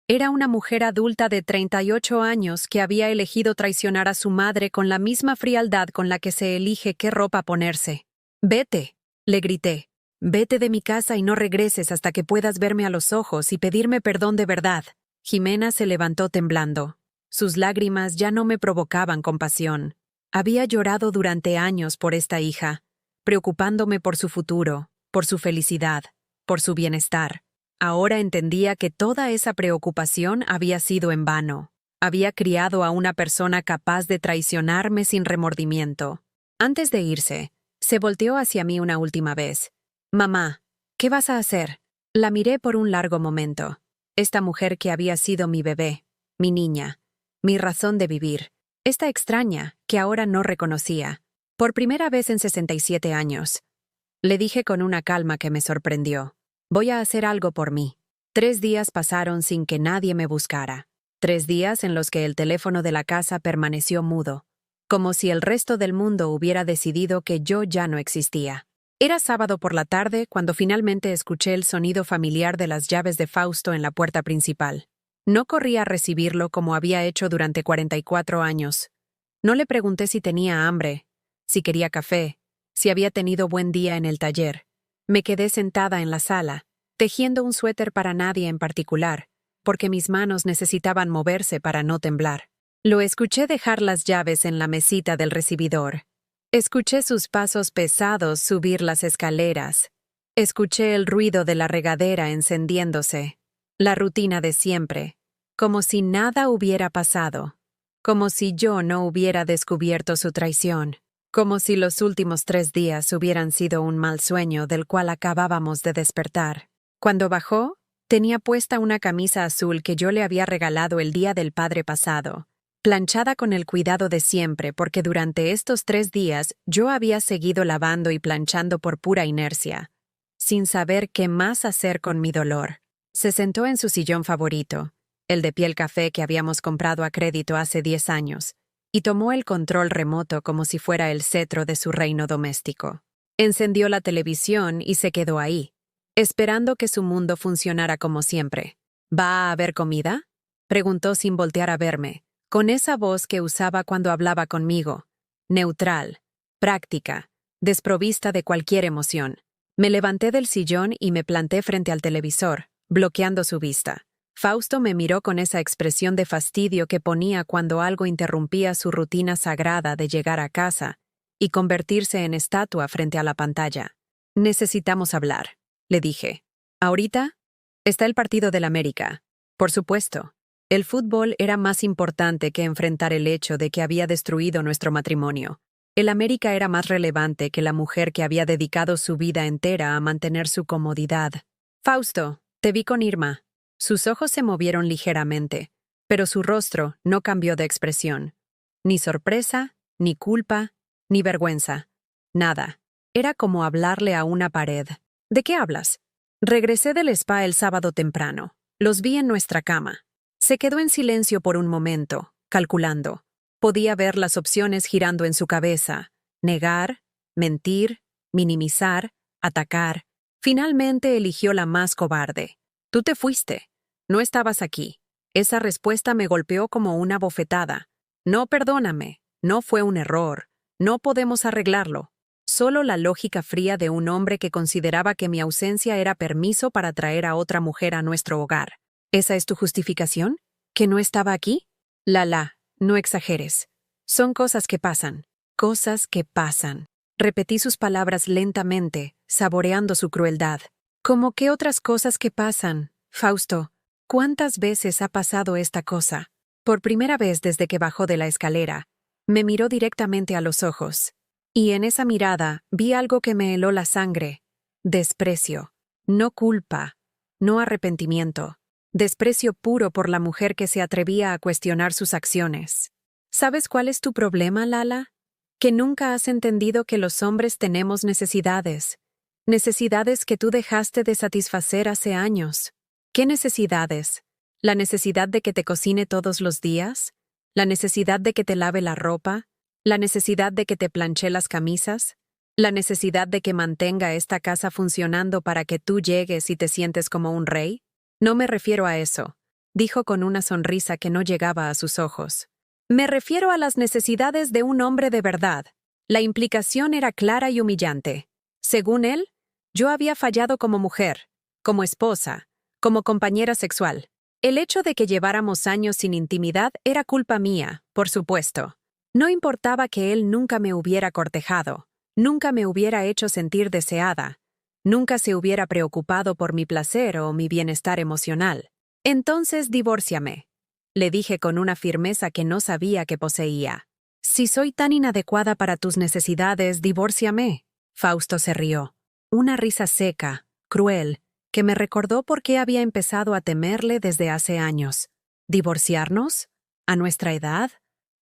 Era una mujer adulta de 38 años que había elegido traicionar a su madre con la misma frialdad con la que se elige qué ropa ponerse. «Vete», le grité. «Vete de mi casa y no regreses hasta que puedas verme a los ojos y pedirme perdón de verdad». Jimena se levantó temblando. Sus lágrimas ya no me provocaban compasión. Había llorado durante años por esta hija, preocupándome por su futuro, por su felicidad, por su bienestar. Ahora entendía que toda esa preocupación había sido en vano. Había criado a una persona capaz de traicionarme sin remordimiento. Antes de irse, se volteó hacia mí una última vez. «Mamá, ¿qué vas a hacer?» La miré por un largo momento. Esta mujer que había sido mi bebé, mi niña, mi razón de vivir. Esta extraña que ahora no reconocía. Por primera vez en 67 años. Le dije con una calma que me sorprendió. «Voy a hacer algo por mí». 3 días pasaron sin que nadie me buscara. 3 días en los que el teléfono de la casa permaneció mudo, como si el resto del mundo hubiera decidido que yo ya no existía. Era sábado por la tarde cuando finalmente escuché el sonido familiar de las llaves de Fausto en la puerta principal. No corrí a recibirlo como había hecho durante 44 años. No le pregunté si tenía hambre, si quería café, si había tenido buen día en el taller. Me quedé sentada en la sala, tejiendo un suéter para nadie en particular, porque mis manos necesitaban moverse para no temblar. Lo escuché dejar las llaves en la mesita del recibidor. Escuché sus pasos pesados subir las escaleras. Escuché el ruido de la regadera encendiéndose. La rutina de siempre, como si nada hubiera pasado, como si yo no hubiera descubierto su traición. Como si los últimos 3 días hubieran sido un mal sueño del cual acabábamos de despertar. Cuando bajó, tenía puesta una camisa azul que yo le había regalado el día del padre pasado, planchada con el cuidado de siempre porque durante estos 3 días yo había seguido lavando y planchando por pura inercia, sin saber qué más hacer con mi dolor. Se sentó en su sillón favorito, el de piel café que habíamos comprado a crédito hace 10 años, y tomó el control remoto como si fuera el cetro de su reino doméstico. Encendió la televisión y se quedó ahí, esperando que su mundo funcionara como siempre. «¿Va a haber comida?», preguntó sin voltear a verme, con esa voz que usaba cuando hablaba conmigo, neutral, práctica, desprovista de cualquier emoción. Me levanté del sillón y me planté frente al televisor, bloqueando su vista. Fausto me miró con esa expresión de fastidio que ponía cuando algo interrumpía su rutina sagrada de llegar a casa y convertirse en estatua frente a la pantalla. «Necesitamos hablar», le dije. «¿Ahorita?» «Está el partido del América». Por supuesto. El fútbol era más importante que enfrentar el hecho de que había destruido nuestro matrimonio. El América era más relevante que la mujer que había dedicado su vida entera a mantener su comodidad. «Fausto, te vi con Irma». Sus ojos se movieron ligeramente, pero su rostro no cambió de expresión. Ni sorpresa, ni culpa, ni vergüenza. Nada. Era como hablarle a una pared. «¿De qué hablas?» «Regresé del spa el sábado temprano. Los vi en nuestra cama». Se quedó en silencio por un momento, calculando. Podía ver las opciones girando en su cabeza. Negar, mentir, minimizar, atacar. Finalmente eligió la más cobarde. «Tú te fuiste. No estabas aquí». Esa respuesta me golpeó como una bofetada. «No, perdóname. No fue un error. No podemos arreglarlo». Solo la lógica fría de un hombre que consideraba que mi ausencia era permiso para traer a otra mujer a nuestro hogar. ¿Esa es tu justificación? ¿Que no estaba aquí? Lala, no exageres. Son cosas que pasan. Cosas que pasan. Repetí sus palabras lentamente, saboreando su crueldad. ¿Cómo qué otras cosas que pasan, Fausto? ¿Cuántas veces ha pasado esta cosa? Por primera vez desde que bajó de la escalera, me miró directamente a los ojos. Y en esa mirada vi algo que me heló la sangre. Desprecio. No culpa. No arrepentimiento. Desprecio puro por la mujer que se atrevía a cuestionar sus acciones. ¿Sabes cuál es tu problema, Lala? Que nunca has entendido que los hombres tenemos necesidades. Necesidades que tú dejaste de satisfacer hace años. ¿Qué necesidades? ¿La necesidad de que te cocine todos los días? ¿La necesidad de que te lave la ropa? ¿La necesidad de que te planche las camisas? ¿La necesidad de que mantenga esta casa funcionando para que tú llegues y te sientes como un rey? No me refiero a eso, dijo con una sonrisa que no llegaba a sus ojos. Me refiero a las necesidades de un hombre de verdad. La implicación era clara y humillante. Según él, yo había fallado como mujer, como esposa, como compañera sexual. El hecho de que lleváramos años sin intimidad era culpa mía, por supuesto. No importaba que él nunca me hubiera cortejado, nunca me hubiera hecho sentir deseada, nunca se hubiera preocupado por mi placer o mi bienestar emocional. Entonces divórciame, le dije con una firmeza que no sabía que poseía. Si soy tan inadecuada para tus necesidades, divórciame. Fausto se rió. Una risa seca, cruel, que me recordó por qué había empezado a temerle desde hace años. ¿Divorciarnos? ¿A nuestra edad?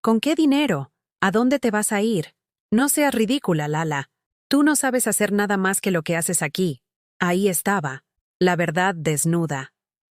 ¿Con qué dinero? ¿A dónde te vas a ir? No seas ridícula, Lala. Tú no sabes hacer nada más que lo que haces aquí. Ahí estaba, la verdad desnuda.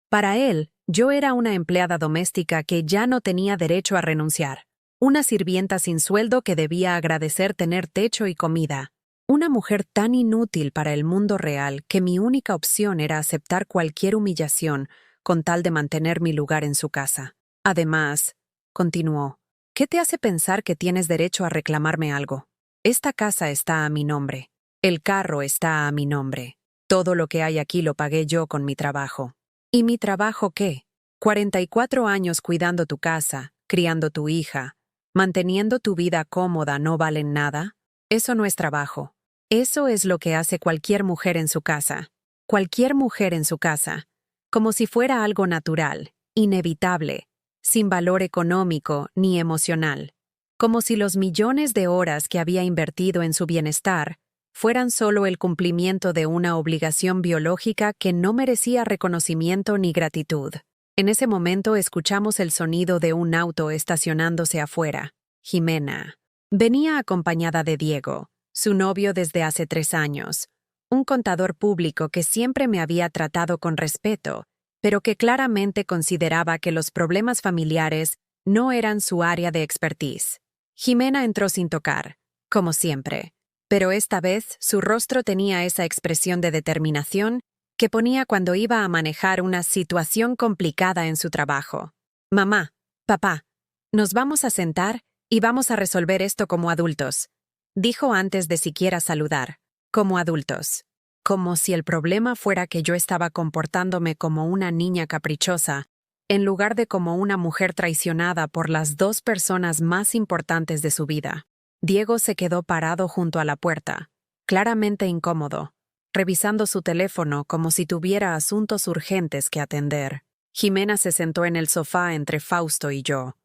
Para él, yo era una empleada doméstica que ya no tenía derecho a renunciar. Una sirvienta sin sueldo que debía agradecer tener techo y comida. Una mujer tan inútil para el mundo real que mi única opción era aceptar cualquier humillación con tal de mantener mi lugar en su casa. Además, continuó, ¿qué te hace pensar que tienes derecho a reclamarme algo? Esta casa está a mi nombre. El carro está a mi nombre. Todo lo que hay aquí lo pagué yo con mi trabajo. ¿Y mi trabajo qué? 44 años cuidando tu casa, criando tu hija, manteniendo tu vida cómoda no valen nada. Eso no es trabajo. Eso es lo que hace cualquier mujer en su casa. Cualquier mujer en su casa. Como si fuera algo natural, inevitable, sin valor económico ni emocional. Como si los millones de horas que había invertido en su bienestar fueran solo el cumplimiento de una obligación biológica que no merecía reconocimiento ni gratitud. En ese momento escuchamos el sonido de un auto estacionándose afuera. Jimena. Venía acompañada de Diego, su novio desde hace 3 años, un contador público que siempre me había tratado con respeto, pero que claramente consideraba que los problemas familiares no eran su área de expertise. Jimena entró sin tocar, como siempre. Pero esta vez su rostro tenía esa expresión de determinación que ponía cuando iba a manejar una situación complicada en su trabajo. Mamá, papá, nos vamos a sentar y vamos a resolver esto como adultos, dijo antes de siquiera saludar. Como adultos. Como si el problema fuera que yo estaba comportándome como una niña caprichosa, en lugar de como una mujer traicionada por las 2 personas más importantes de su vida. Diego se quedó parado junto a la puerta, claramente incómodo, revisando su teléfono como si tuviera asuntos urgentes que atender. Jimena se sentó en el sofá entre Fausto y yo,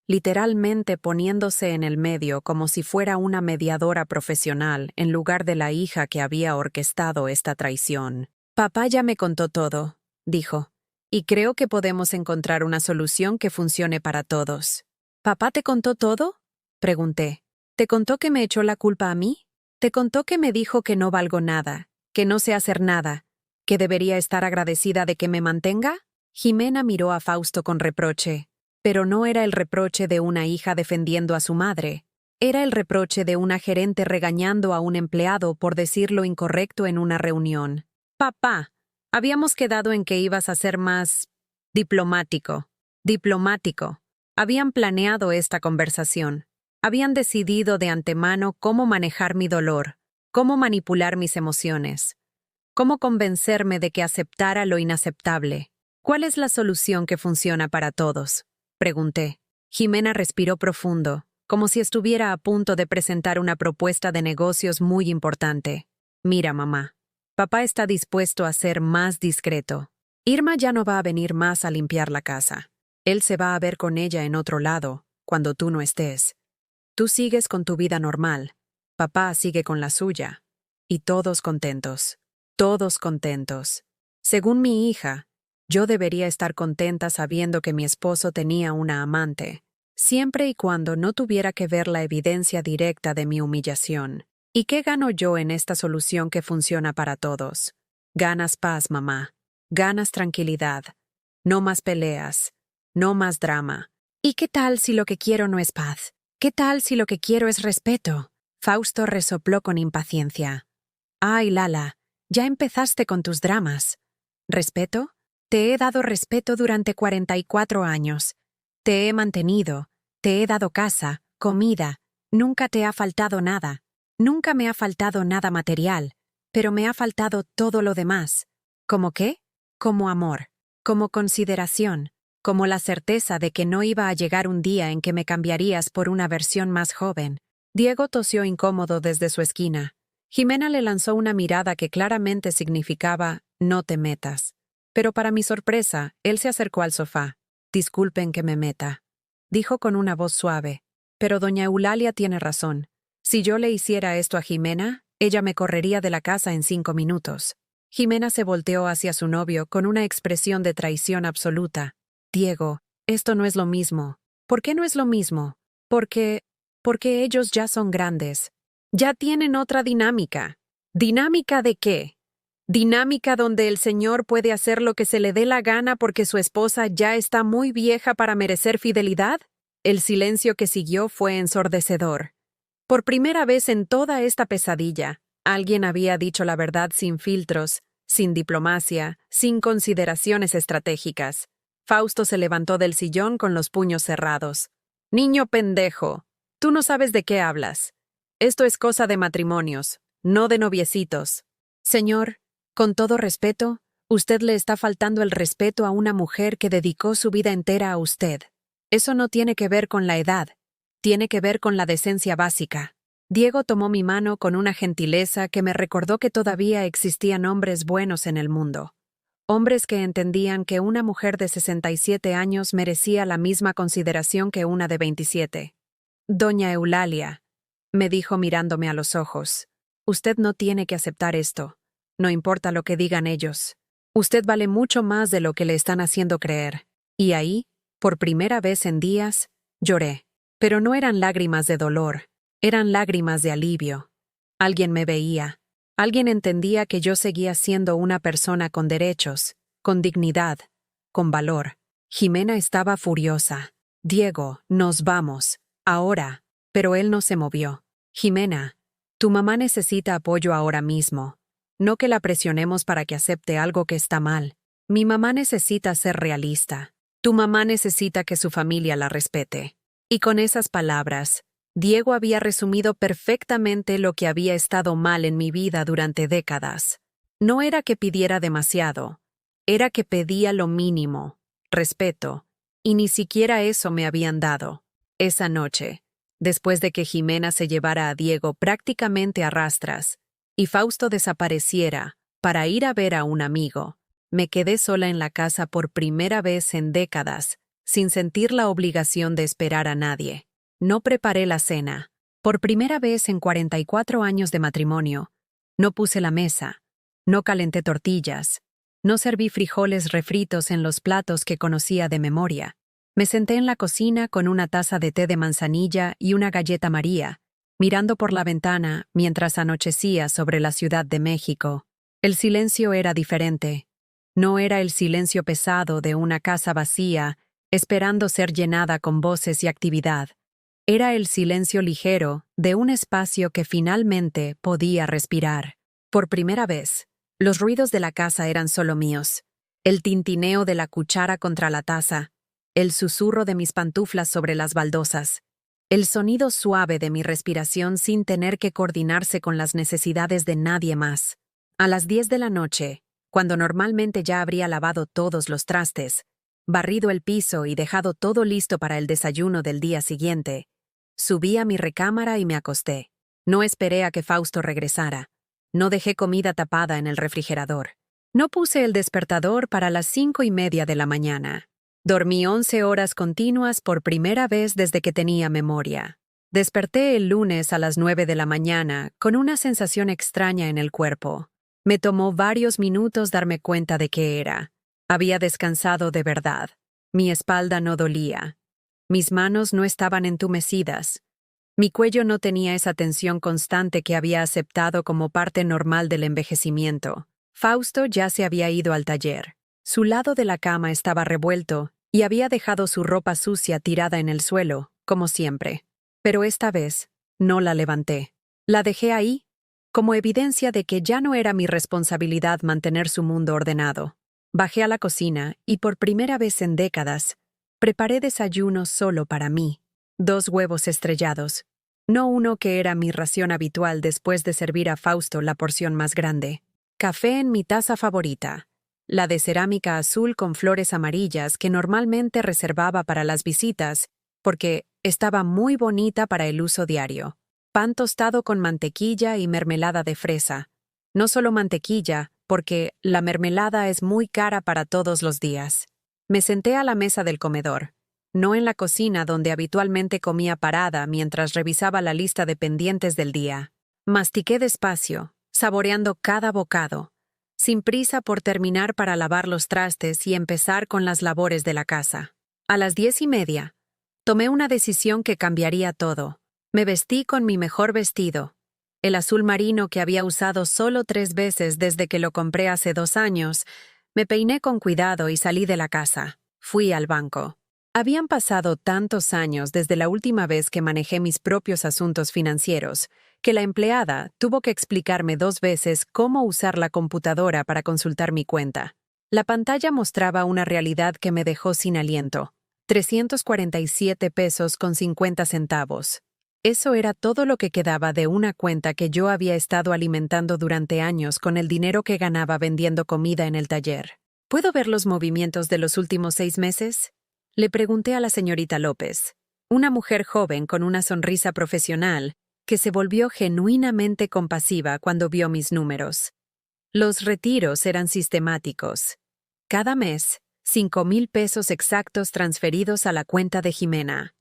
literalmente poniéndose en el medio como si fuera una mediadora profesional en lugar de la hija que había orquestado esta traición. Papá ya me contó todo, dijo, y creo que podemos encontrar una solución que funcione para todos. ¿Papá te contó todo? Pregunté. ¿Te contó que me echó la culpa a mí? ¿Te contó que me dijo que no valgo nada, que no sé hacer nada, que debería estar agradecida de que me mantenga? Jimena miró a Fausto con reproche, pero no era el reproche de una hija defendiendo a su madre. Era el reproche de una gerente regañando a un empleado por decir lo incorrecto en una reunión. Papá, habíamos quedado en que ibas a ser más diplomático. Diplomático. Habían planeado esta conversación. Habían decidido de antemano cómo manejar mi dolor, cómo manipular mis emociones, cómo convencerme de que aceptara lo inaceptable. ¿Cuál es la solución que funciona para todos? Pregunté. Jimena respiró profundo, como si estuviera a punto de presentar una propuesta de negocios muy importante. Mira, mamá, papá está dispuesto a ser más discreto. Irma ya no va a venir más a limpiar la casa. Él se va a ver con ella en otro lado, cuando tú no estés. Tú sigues con tu vida normal, papá sigue con la suya. Y todos contentos. Todos contentos. Según mi hija, yo debería estar contenta sabiendo que mi esposo tenía una amante, siempre y cuando no tuviera que ver la evidencia directa de mi humillación. ¿Y qué gano yo en esta solución que funciona para todos? Ganas paz, mamá. Ganas tranquilidad. No más peleas. No más drama. ¿Y qué tal si lo que quiero no es paz? ¿Qué tal si lo que quiero es respeto? Fausto resopló con impaciencia. Ay, Lala, ya empezaste con tus dramas. ¿Respeto? Te he dado respeto durante 44 años. Te he mantenido, te he dado casa, comida, nunca te ha faltado nada. Nunca me ha faltado nada material, pero me ha faltado todo lo demás. ¿Cómo qué? Como amor, como consideración, como la certeza de que no iba a llegar un día en que me cambiarías por una versión más joven. Diego tosió incómodo desde su esquina. Jimena le lanzó una mirada que claramente significaba «no te metas». Pero para mi sorpresa, él se acercó al sofá. «Disculpen que me meta», dijo con una voz suave. «Pero doña Eulalia tiene razón. Si yo le hiciera esto a Jimena, ella me correría de la casa en 5 minutos». Jimena se volteó hacia su novio con una expresión de traición absoluta. «Diego, esto no es lo mismo». «¿Por qué no es lo mismo?» Porque ellos ya son grandes. Ya tienen otra dinámica». ¿Dinámica de qué? ¿Dinámica donde el señor puede hacer lo que se le dé la gana porque su esposa ya está muy vieja para merecer fidelidad? El silencio que siguió fue ensordecedor. Por primera vez en toda esta pesadilla, alguien había dicho la verdad sin filtros, sin diplomacia, sin consideraciones estratégicas. Fausto se levantó del sillón con los puños cerrados. «Niño pendejo, tú no sabes de qué hablas. Esto es cosa de matrimonios, no de noviecitos». «Señor, con todo respeto, usted le está faltando el respeto a una mujer que dedicó su vida entera a usted. Eso no tiene que ver con la edad. Tiene que ver con la decencia básica». Diego tomó mi mano con una gentileza que me recordó que todavía existían hombres buenos en el mundo. Hombres que entendían que una mujer de 67 años merecía la misma consideración que una de 27. «Doña Eulalia», me dijo mirándome a los ojos, «usted no tiene que aceptar esto. No importa lo que digan ellos. Usted vale mucho más de lo que le están haciendo creer». Y ahí, por primera vez en días, lloré. Pero no eran lágrimas de dolor, eran lágrimas de alivio. Alguien me veía. Alguien entendía que yo seguía siendo una persona con derechos, con dignidad, con valor. Jimena estaba furiosa. «Diego, nos vamos. Ahora». Pero él no se movió. «Jimena, tu mamá necesita apoyo ahora mismo. No que la presionemos para que acepte algo que está mal. Mi mamá necesita ser realista. Tu mamá necesita que su familia la respete». Y con esas palabras, Diego había resumido perfectamente lo que había estado mal en mi vida durante décadas. No era que pidiera demasiado, era que pedía lo mínimo, respeto, y ni siquiera eso me habían dado. Esa noche, después de que Jimena se llevara a Diego prácticamente a rastras, y Fausto desapareciera para ir a ver a un amigo, me quedé sola en la casa por primera vez en décadas, sin sentir la obligación de esperar a nadie. No preparé la cena. Por primera vez en 44 años de matrimonio, no puse la mesa, no calenté tortillas, no serví frijoles refritos en los platos que conocía de memoria. Me senté en la cocina con una taza de té de manzanilla y una galleta María, mirando por la ventana mientras anochecía sobre la Ciudad de México. El silencio era diferente. No era el silencio pesado de una casa vacía, esperando ser llenada con voces y actividad. Era el silencio ligero de un espacio que finalmente podía respirar. Por primera vez, los ruidos de la casa eran solo míos. El tintineo de la cuchara contra la taza, el susurro de mis pantuflas sobre las baldosas, el sonido suave de mi respiración sin tener que coordinarse con las necesidades de nadie más. A las 10 de la noche, cuando normalmente ya habría lavado todos los trastes, barrido el piso y dejado todo listo para el desayuno del día siguiente, Subí a mi recámara y me acosté. No esperé a que Fausto regresara. No dejé comida tapada en el refrigerador. No puse el despertador para las 5:30 de la mañana. Dormí 11 horas continuas por primera vez desde que tenía memoria. Desperté el lunes a las 9 de la mañana con una sensación extraña en el cuerpo. Me tomó varios minutos darme cuenta de qué era. Había descansado de verdad. Mi espalda no dolía. Mis manos no estaban entumecidas. Mi cuello no tenía esa tensión constante que había aceptado como parte normal del envejecimiento. Fausto ya se había ido al taller. Su lado de la cama estaba revuelto y había dejado su ropa sucia tirada en el suelo, como siempre. Pero esta vez, no la levanté. La dejé ahí, como evidencia de que ya no era mi responsabilidad mantener su mundo ordenado. Bajé a la cocina y por primera vez en décadas, preparé desayuno solo para mí. 2 huevos estrellados. No uno que era mi ración habitual después de servir a Fausto la porción más grande. Café en mi taza favorita, la de cerámica azul con flores amarillas que normalmente reservaba para las visitas porque estaba muy bonita para el uso diario. Pan tostado con mantequilla y mermelada de fresa. No solo mantequilla, porque la mermelada es muy cara para todos los días. Me senté a la mesa del comedor, no en la cocina donde habitualmente comía parada mientras revisaba la lista de pendientes del día. Mastiqué despacio, saboreando cada bocado, sin prisa por terminar para lavar los trastes y empezar con las labores de la casa. A las 10:30, tomé una decisión que cambiaría todo. Me vestí con mi mejor vestido, el azul marino que había usado solo 3 veces desde que lo compré hace 2 años. Me peiné con cuidado y salí de la casa. Fui al banco. Habían pasado tantos años desde la última vez que manejé mis propios asuntos financieros, que la empleada tuvo que explicarme 2 veces cómo usar la computadora para consultar mi cuenta. La pantalla mostraba una realidad que me dejó sin aliento. 347 pesos con 50 centavos. Eso era todo lo que quedaba de una cuenta que yo había estado alimentando durante años con el dinero que ganaba vendiendo comida en el taller. ¿Puedo ver los movimientos de los últimos 6 meses? Le pregunté a la señorita López, una mujer joven con una sonrisa profesional que se volvió genuinamente compasiva cuando vio mis números. Los retiros eran sistemáticos. Cada mes, 5,000 pesos exactos transferidos a la cuenta de Jimena.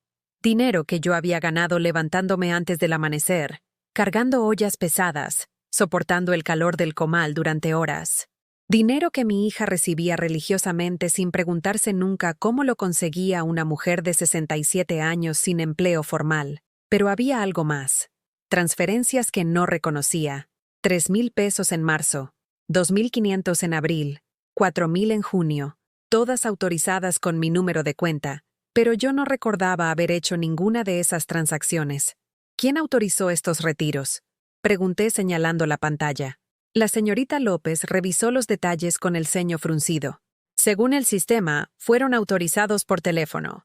Dinero que yo había ganado levantándome antes del amanecer, cargando ollas pesadas, soportando el calor del comal durante horas. Dinero que mi hija recibía religiosamente sin preguntarse nunca cómo lo conseguía una mujer de 67 años sin empleo formal. Pero había algo más. Transferencias que no reconocía. 3,000 pesos en marzo, 2,500 en abril, 4,000 en junio, todas autorizadas con mi número de cuenta. Pero yo no recordaba haber hecho ninguna de esas transacciones. ¿Quién autorizó estos retiros? Pregunté señalando la pantalla. La señorita López revisó los detalles con el ceño fruncido. Según el sistema, fueron autorizados por teléfono,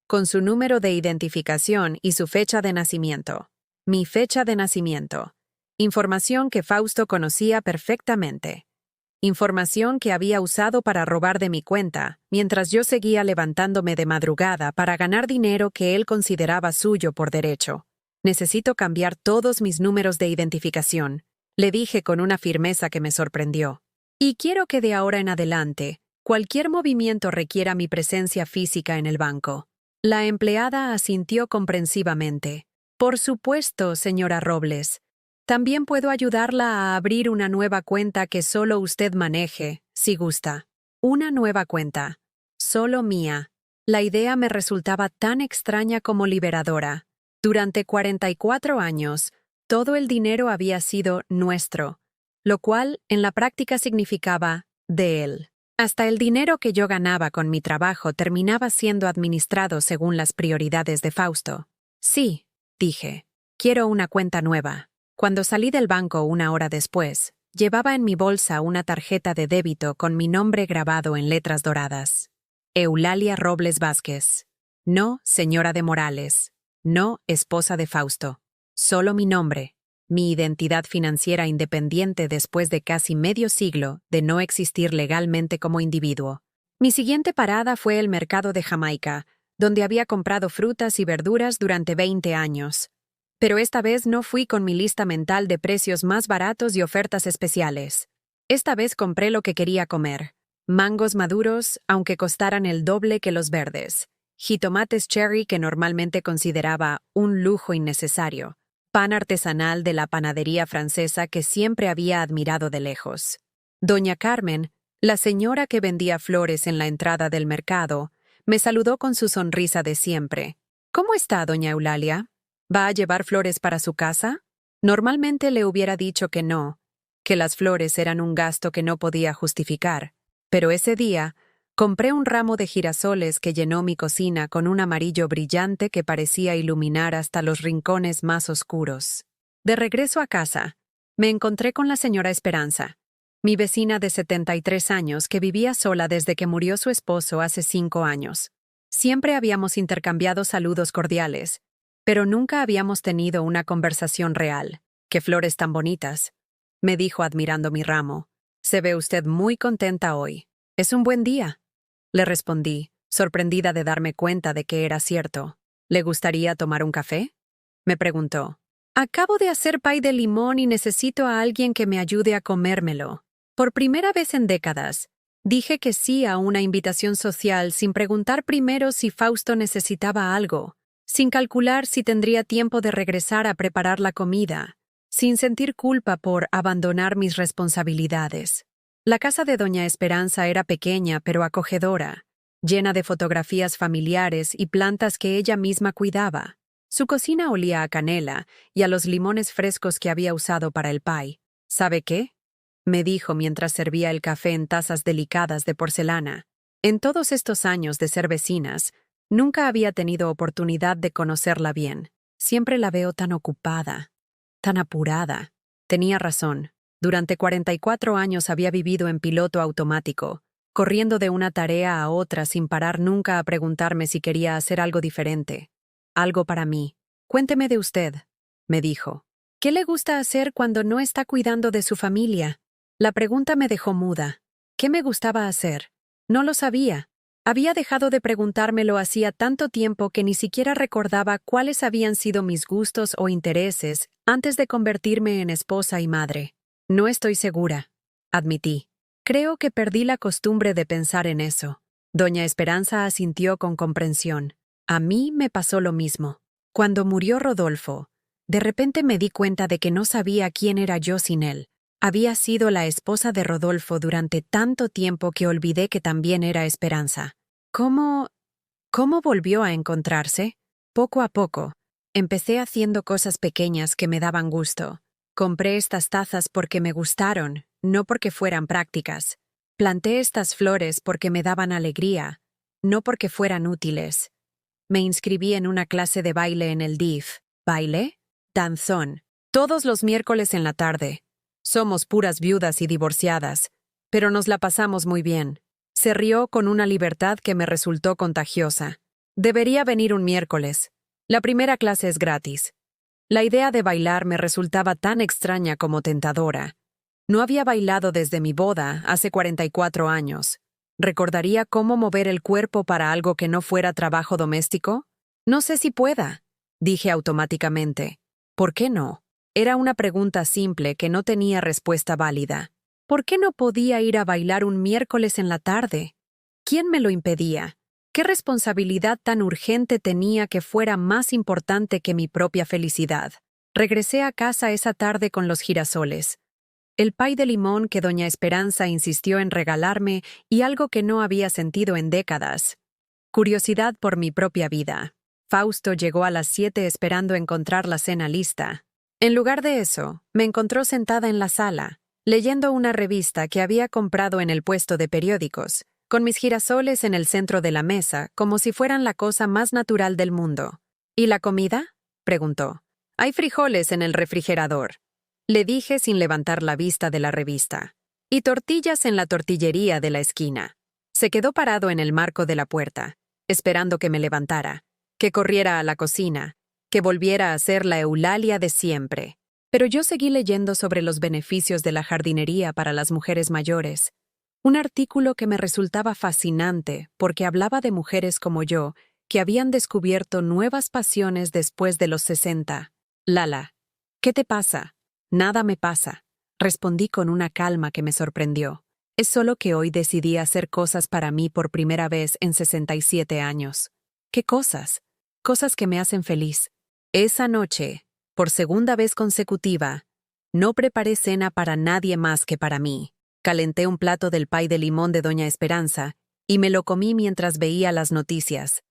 con su número de identificación y su fecha de nacimiento. Mi fecha de nacimiento. Información que Fausto conocía perfectamente. Información que había usado para robar de mi cuenta, mientras yo seguía levantándome de madrugada para ganar dinero que él consideraba suyo por derecho. Necesito cambiar todos mis números de identificación, le dije con una firmeza que me sorprendió. Y quiero que de ahora en adelante, cualquier movimiento requiera mi presencia física en el banco. La empleada asintió comprensivamente. Por supuesto, señora Robles. También puedo ayudarla a abrir una nueva cuenta que solo usted maneje, si gusta. Una nueva cuenta. Solo mía. La idea me resultaba tan extraña como liberadora. Durante 44 años, todo el dinero había sido nuestro, lo cual en la práctica significaba de él. Hasta el dinero que yo ganaba con mi trabajo terminaba siendo administrado según las prioridades de Fausto. Sí, dije, quiero una cuenta nueva. Cuando salí del banco 1 hora después, llevaba en mi bolsa una tarjeta de débito con mi nombre grabado en letras doradas. Eulalia Robles Vázquez. No, señora de Morales. No, esposa de Fausto. Solo mi nombre, mi identidad financiera independiente después de casi medio siglo de no existir legalmente como individuo. Mi siguiente parada fue el mercado de Jamaica, donde había comprado frutas y verduras durante 20 años. Pero esta vez no fui con mi lista mental de precios más baratos y ofertas especiales. Esta vez compré lo que quería comer. Mangos maduros, aunque costaran el doble que los verdes. Jitomates cherry que normalmente consideraba un lujo innecesario. Pan artesanal de la panadería francesa que siempre había admirado de lejos. Doña Carmen, la señora que vendía flores en la entrada del mercado, me saludó con su sonrisa de siempre. ¿Cómo está, doña Eulalia? ¿Va a llevar flores para su casa? Normalmente le hubiera dicho que no, que las flores eran un gasto que no podía justificar, pero ese día compré un ramo de girasoles que llenó mi cocina con un amarillo brillante que parecía iluminar hasta los rincones más oscuros. De regreso a casa, me encontré con la señora Esperanza, mi vecina de 73 años que vivía sola desde que murió su esposo hace 5 años. Siempre habíamos intercambiado saludos cordiales, pero nunca habíamos tenido una conversación real. ¡Qué flores tan bonitas!, me dijo admirando mi ramo. Se ve usted muy contenta hoy. Es un buen día, le respondí, sorprendida de darme cuenta de que era cierto. ¿Le gustaría tomar un café?, me preguntó. Acabo de hacer pay de limón y necesito a alguien que me ayude a comérmelo. Por primera vez en décadas, dije que sí a una invitación social sin preguntar primero si Fausto necesitaba algo, sin calcular si tendría tiempo de regresar a preparar la comida, sin sentir culpa por abandonar mis responsabilidades. La casa de doña Esperanza era pequeña pero acogedora, llena de fotografías familiares y plantas que ella misma cuidaba. Su cocina olía a canela y a los limones frescos que había usado para el pay. ¿Sabe qué?, me dijo mientras servía el café en tazas delicadas de porcelana. En todos estos años de ser vecinas, nunca había tenido oportunidad de conocerla bien. Siempre la veo tan ocupada, tan apurada. Tenía razón. Durante 44 años había vivido en piloto automático, corriendo de una tarea a otra sin parar nunca a preguntarme si quería hacer algo diferente. Algo para mí. Cuénteme de usted, me dijo. ¿Qué le gusta hacer cuando no está cuidando de su familia? La pregunta me dejó muda. ¿Qué me gustaba hacer? No lo sabía. Había dejado de preguntármelo hacía tanto tiempo que ni siquiera recordaba cuáles habían sido mis gustos o intereses antes de convertirme en esposa y madre. No estoy segura, admití. Creo que perdí la costumbre de pensar en eso. Doña Esperanza asintió con comprensión. A mí me pasó lo mismo. Cuando murió Rodolfo, de repente me di cuenta de que no sabía quién era yo sin él. Había sido la esposa de Rodolfo durante tanto tiempo que olvidé que también era Esperanza. ¿Cómo volvió a encontrarse? Poco a poco. Empecé haciendo cosas pequeñas que me daban gusto. Compré estas tazas porque me gustaron, no porque fueran prácticas. Planté estas flores porque me daban alegría, no porque fueran útiles. Me inscribí en una clase de baile en el DIF. ¿Baile? Danzón. Todos los miércoles en la tarde. Somos puras viudas y divorciadas, pero nos la pasamos muy bien. Se rió con una libertad que me resultó contagiosa. Debería venir un miércoles. La primera clase es gratis. La idea de bailar me resultaba tan extraña como tentadora. No había bailado desde mi boda, hace 44 años. ¿Recordaría cómo mover el cuerpo para algo que no fuera trabajo doméstico? No sé si pueda, dije automáticamente. ¿Por qué no? Era una pregunta simple que no tenía respuesta válida. ¿Por qué no podía ir a bailar un miércoles en la tarde? ¿Quién me lo impedía? ¿Qué responsabilidad tan urgente tenía que fuera más importante que mi propia felicidad? Regresé a casa esa tarde con los girasoles, el pay de limón que doña Esperanza insistió en regalarme y algo que no había sentido en décadas. Curiosidad por mi propia vida. Fausto llegó a las 7 esperando encontrar la cena lista. En lugar de eso, me encontró sentada en la sala, leyendo una revista que había comprado en el puesto de periódicos, con mis girasoles en el centro de la mesa, como si fueran la cosa más natural del mundo. ¿Y la comida?, preguntó. Hay frijoles en el refrigerador, le dije sin levantar la vista de la revista. Y tortillas en la tortillería de la esquina. Se quedó parado en el marco de la puerta, esperando que me levantara, que corriera a la cocina, que volviera a ser la Eulalia de siempre. Pero yo seguí leyendo sobre los beneficios de la jardinería para las mujeres mayores, un artículo que me resultaba fascinante porque hablaba de mujeres como yo, que habían descubierto nuevas pasiones después de los 60. Lala, ¿qué te pasa? Nada me pasa, respondí con una calma que me sorprendió. Es solo que hoy decidí hacer cosas para mí por primera vez en 67 años. ¿Qué cosas? Cosas que me hacen feliz. Esa noche, por segunda vez consecutiva, no preparé cena para nadie más que para mí. Calenté un plato del pay de limón de Doña Esperanza y me lo comí mientras veía las noticias.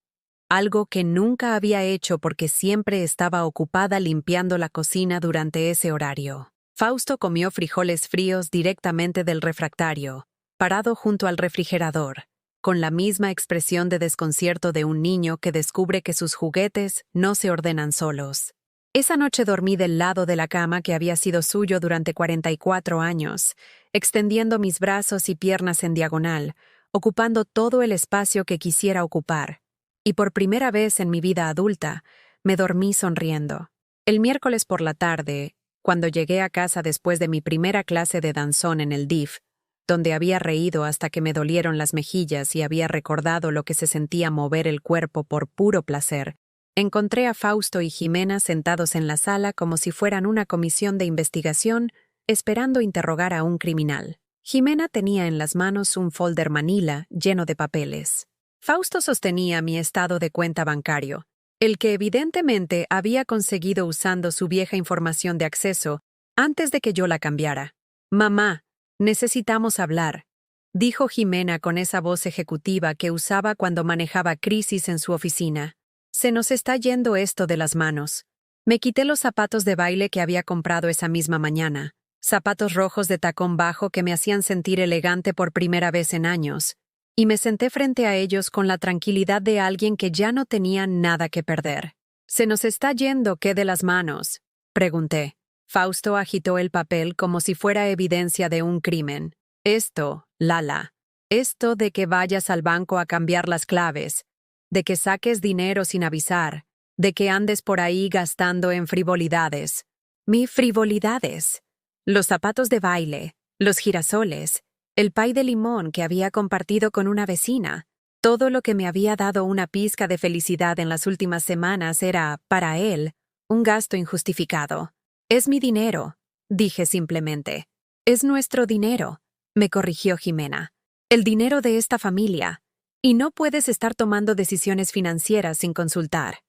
Algo que nunca había hecho porque siempre estaba ocupada limpiando la cocina durante ese horario. Fausto comió frijoles fríos directamente del refractario, parado junto al refrigerador, con la misma expresión de desconcierto de un niño que descubre que sus juguetes no se ordenan solos. Esa noche dormí del lado de la cama que había sido suyo durante 44 años, extendiendo mis brazos y piernas en diagonal, ocupando todo el espacio que quisiera ocupar. Y por primera vez en mi vida adulta, me dormí sonriendo. El miércoles por la tarde, cuando llegué a casa después de mi primera clase de danzón en el DIF, donde había reído hasta que me dolieron las mejillas y había recordado lo que se sentía mover el cuerpo por puro placer, encontré a Fausto y Jimena sentados en la sala como si fueran una comisión de investigación, esperando interrogar a un criminal. Jimena tenía en las manos un folder manila lleno de papeles. Fausto sostenía mi estado de cuenta bancario, el que evidentemente había conseguido usando su vieja información de acceso antes de que yo la cambiara. «Mamá, necesitamos hablar», dijo Jimena con esa voz ejecutiva que usaba cuando manejaba crisis en su oficina. «Se nos está yendo esto de las manos». Me quité los zapatos de baile que había comprado esa misma mañana, zapatos rojos de tacón bajo que me hacían sentir elegante por primera vez en años, y me senté frente a ellos con la tranquilidad de alguien que ya no tenía nada que perder. «¿Se nos está yendo qué de las manos?», pregunté. Fausto agitó el papel como si fuera evidencia de un crimen. «Esto, Lala, esto de que vayas al banco a cambiar las claves, de que saques dinero sin avisar, de que andes por ahí gastando en frivolidades». «¿Mi frivolidades?» Los zapatos de baile, los girasoles, el pay de limón que había compartido con una vecina. Todo lo que me había dado una pizca de felicidad en las últimas semanas era, para él, un gasto injustificado. «Es mi dinero», dije simplemente. «Es nuestro dinero», me corrigió Jimena. «El dinero de esta familia. Y no puedes estar tomando decisiones financieras sin consultar».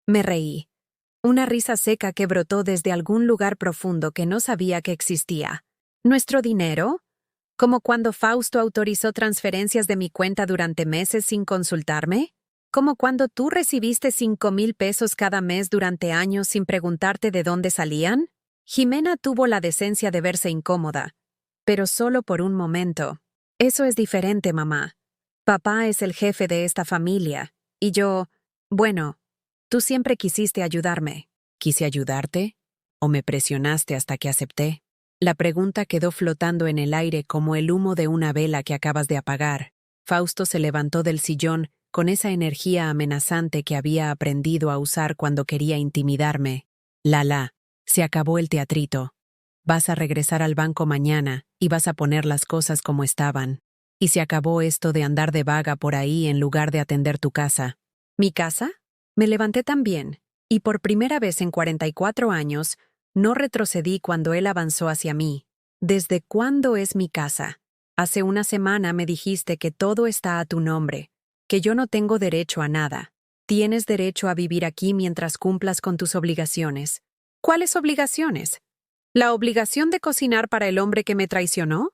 Me reí. Una risa seca que brotó desde algún lugar profundo que no sabía que existía. «¿Nuestro dinero?» ¿Como cuando Fausto autorizó transferencias de mi cuenta durante meses sin consultarme? ¿Como cuando tú recibiste 5,000 pesos cada mes durante años sin preguntarte de dónde salían? Jimena tuvo la decencia de verse incómoda, pero solo por un momento. «Eso es diferente, mamá. Papá es el jefe de esta familia, y yo, bueno, tú siempre quisiste ayudarme». «¿Quise ayudarte? ¿O me presionaste hasta que acepté?» La pregunta quedó flotando en el aire como el humo de una vela que acabas de apagar. Fausto se levantó del sillón con esa energía amenazante que había aprendido a usar cuando quería intimidarme. «Lala, se acabó el teatrito. Vas a regresar al banco mañana y vas a poner las cosas como estaban. Y se acabó esto de andar de vaga por ahí en lugar de atender tu casa». ¿Mi casa? Me levanté también, y por primera vez en 44 años, no retrocedí cuando él avanzó hacia mí. «¿Desde cuándo es mi casa? Hace una semana me dijiste que todo está a tu nombre, que yo no tengo derecho a nada. Tienes derecho a vivir aquí mientras cumplas con tus obligaciones». «¿Cuáles obligaciones? ¿La obligación de cocinar para el hombre que me traicionó?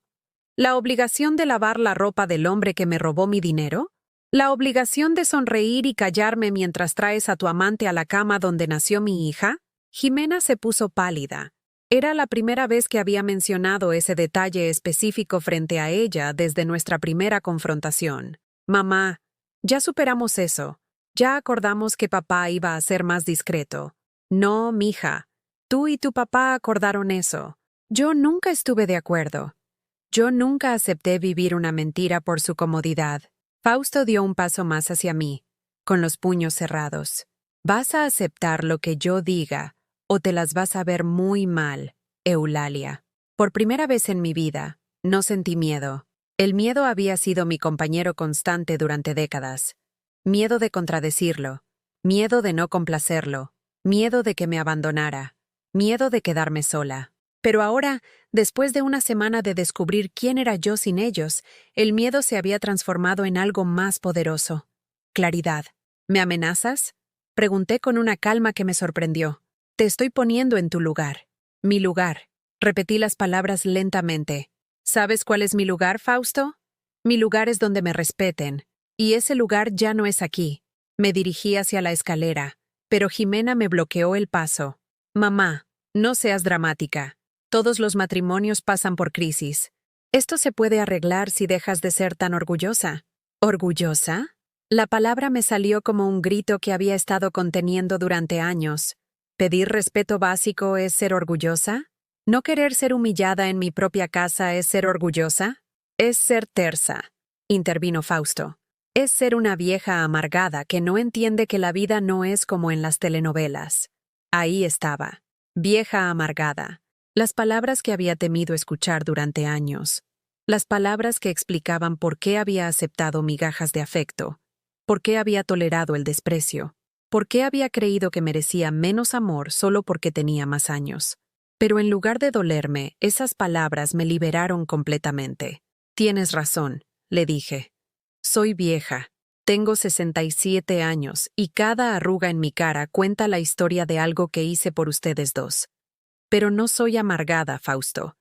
¿La obligación de lavar la ropa del hombre que me robó mi dinero? ¿La obligación de sonreír y callarme mientras traes a tu amante a la cama donde nació mi hija?» Jimena se puso pálida. Era la primera vez que había mencionado ese detalle específico frente a ella desde nuestra primera confrontación. «Mamá, ya superamos eso. Ya acordamos que papá iba a ser más discreto». «No, mija. Tú y tu papá acordaron eso. Yo nunca estuve de acuerdo. Yo nunca acepté vivir una mentira por su comodidad». Fausto dio un paso más hacia mí, con los puños cerrados. «¿Vas a aceptar lo que yo diga o te las vas a ver muy mal, Eulalia?» Por primera vez en mi vida, no sentí miedo. El miedo había sido mi compañero constante durante décadas. miedo de contradecirlo, miedo de no complacerlo, miedo de que me abandonara, miedo de quedarme sola. Pero ahora, después de una semana de descubrir quién era yo sin ellos, el miedo se había transformado en algo más poderoso. Claridad. ¿Me amenazas? Pregunté con una calma que me sorprendió. Te estoy poniendo en tu lugar. Mi lugar. Repetí las palabras lentamente. ¿Sabes cuál es mi lugar, Fausto? Mi lugar es donde me respeten. Y ese lugar ya no es aquí. Me dirigí hacia la escalera, pero Jimena me bloqueó el paso. Mamá, no seas dramática. Todos los matrimonios pasan por crisis. Esto se puede arreglar si dejas de ser tan orgullosa. ¿Orgullosa? La palabra me salió como un grito que había estado conteniendo durante años. ¿Pedir respeto básico es ser orgullosa? ¿No querer ser humillada en mi propia casa es ser orgullosa? Es ser tersa, intervino Fausto. Es ser una vieja amargada que no entiende que la vida no es como en las telenovelas. Ahí estaba, vieja amargada. Las palabras que había temido escuchar durante años. Las palabras que explicaban por qué había aceptado migajas de afecto. ¿Por qué había tolerado el desprecio? ¿Por qué había creído que merecía menos amor solo porque tenía más años? Pero en lugar de dolerme, esas palabras me liberaron completamente. Tienes razón, le dije. Soy vieja. Tengo 67 años y cada arruga en mi cara cuenta la historia de algo que hice por ustedes dos. Pero no soy amargada, Fausto.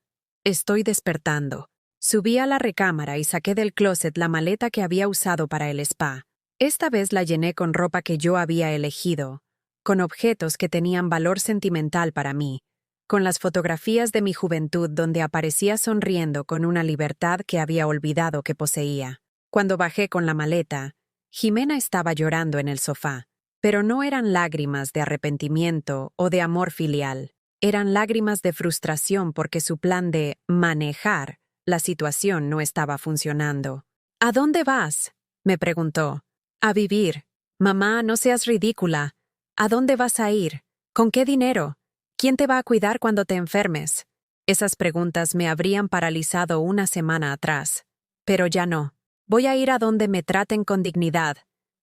Estoy despertando. Subí a la recámara y saqué del closet la maleta que había usado para el spa. Esta vez la llené con ropa que yo había elegido, con objetos que tenían valor sentimental para mí, con las fotografías de mi juventud donde aparecía sonriendo con una libertad que había olvidado que poseía. Cuando bajé con la maleta, Jimena estaba llorando en el sofá, pero no eran lágrimas de arrepentimiento o de amor filial. Eran lágrimas de frustración porque su plan de manejar la situación no estaba funcionando. ¿A dónde vas?, me preguntó. A vivir. Mamá, no seas ridícula. ¿A dónde vas a ir? ¿Con qué dinero? ¿Quién te va a cuidar cuando te enfermes? Esas preguntas me habrían paralizado una semana atrás. Pero ya no. Voy a ir a donde me traten con dignidad.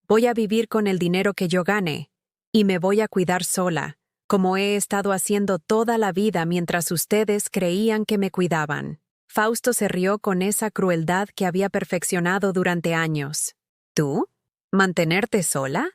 Voy a vivir con el dinero que yo gane. Y me voy a cuidar sola, como he estado haciendo toda la vida mientras ustedes creían que me cuidaban. Fausto se rió con esa crueldad que había perfeccionado durante años. ¿Tú? ¿Mantenerte sola?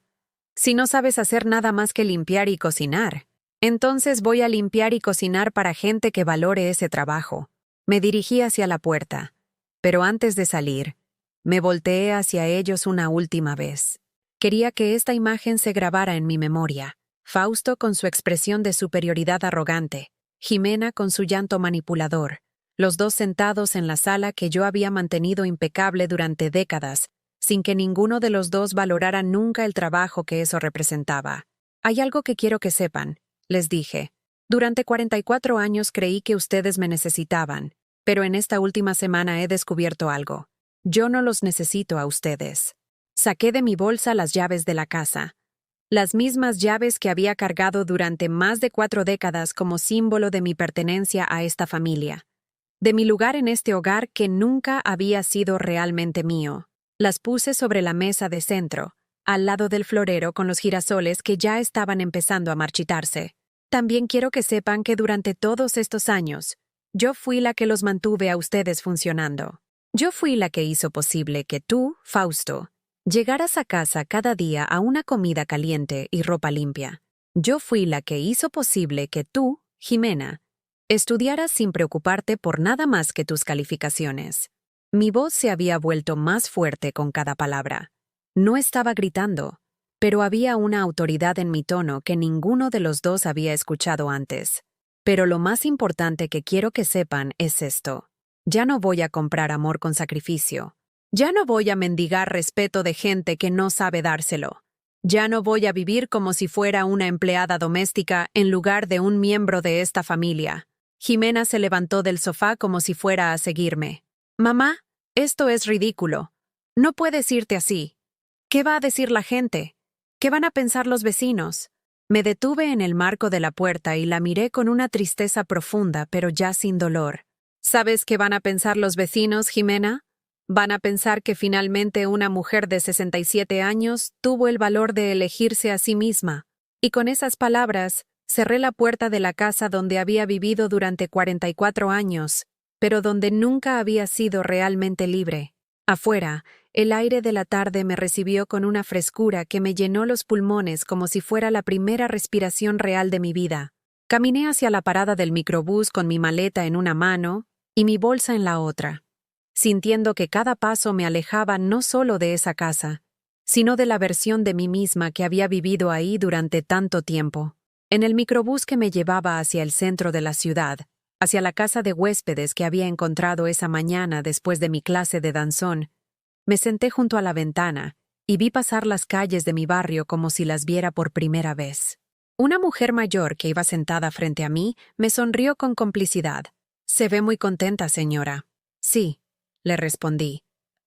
Si no sabes hacer nada más que limpiar y cocinar. Entonces voy a limpiar y cocinar para gente que valore ese trabajo. Me dirigí hacia la puerta, pero antes de salir, me volteé hacia ellos una última vez. Quería que esta imagen se grabara en mi memoria. Fausto con su expresión de superioridad arrogante, Jimena con su llanto manipulador, los dos sentados en la sala que yo había mantenido impecable durante décadas, sin que ninguno de los dos valorara nunca el trabajo que eso representaba. Hay algo que quiero que sepan, les dije. Durante 44 años creí que ustedes me necesitaban, pero en esta última semana he descubierto algo. Yo no los necesito a ustedes. Saqué de mi bolsa las llaves de la casa. Las mismas llaves que había cargado durante más de 4 décadas como símbolo de mi pertenencia a esta familia. De mi lugar en este hogar que nunca había sido realmente mío. Las puse sobre la mesa de centro, al lado del florero con los girasoles que ya estaban empezando a marchitarse. También quiero que sepan que durante todos estos años, yo fui la que los mantuve a ustedes funcionando. Yo fui la que hizo posible que tú, Fausto, llegaras a casa cada día a una comida caliente y ropa limpia. Yo fui la que hizo posible que tú, Jimena, estudiaras sin preocuparte por nada más que tus calificaciones. Mi voz se había vuelto más fuerte con cada palabra. No estaba gritando, pero había una autoridad en mi tono que ninguno de los dos había escuchado antes. Pero lo más importante que quiero que sepan es esto. Ya no voy a comprar amor con sacrificio. Ya no voy a mendigar respeto de gente que no sabe dárselo. Ya no voy a vivir como si fuera una empleada doméstica en lugar de un miembro de esta familia. Jimena se levantó del sofá como si fuera a seguirme. Mamá, esto es ridículo. No puedes irte así. ¿Qué va a decir la gente? ¿Qué van a pensar los vecinos? Me detuve en el marco de la puerta y la miré con una tristeza profunda, pero ya sin dolor. ¿Sabes qué van a pensar los vecinos, Jimena? Van a pensar que finalmente una mujer de 67 años tuvo el valor de elegirse a sí misma. Y con esas palabras, cerré la puerta de la casa donde había vivido durante 44 años, pero donde nunca había sido realmente libre. Afuera, el aire de la tarde me recibió con una frescura que me llenó los pulmones como si fuera la primera respiración real de mi vida. Caminé hacia la parada del microbús con mi maleta en una mano y mi bolsa en la otra, sintiendo que cada paso me alejaba no solo de esa casa, sino de la versión de mí misma que había vivido ahí durante tanto tiempo. En el microbús que me llevaba hacia el centro de la ciudad, hacia la casa de huéspedes que había encontrado esa mañana después de mi clase de danzón, me senté junto a la ventana y vi pasar las calles de mi barrio como si las viera por primera vez. Una mujer mayor que iba sentada frente a mí me sonrió con complicidad. «Se ve muy contenta, señora». «Sí», le respondí.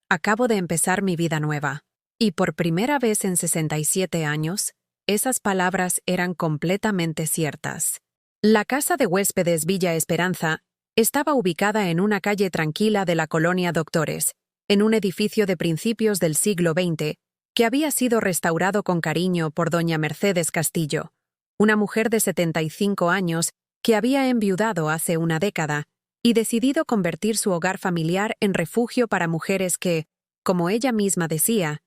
«Acabo de empezar mi vida nueva». Y por primera vez en 67 años, esas palabras eran completamente ciertas. La casa de huéspedes Villa Esperanza estaba ubicada en una calle tranquila de la colonia Doctores, en un edificio de principios del siglo XX, que había sido restaurado con cariño por doña Mercedes Castillo, una mujer de 75 años que había enviudado hace una década y decidido convertir su hogar familiar en refugio para mujeres que, como ella misma decía,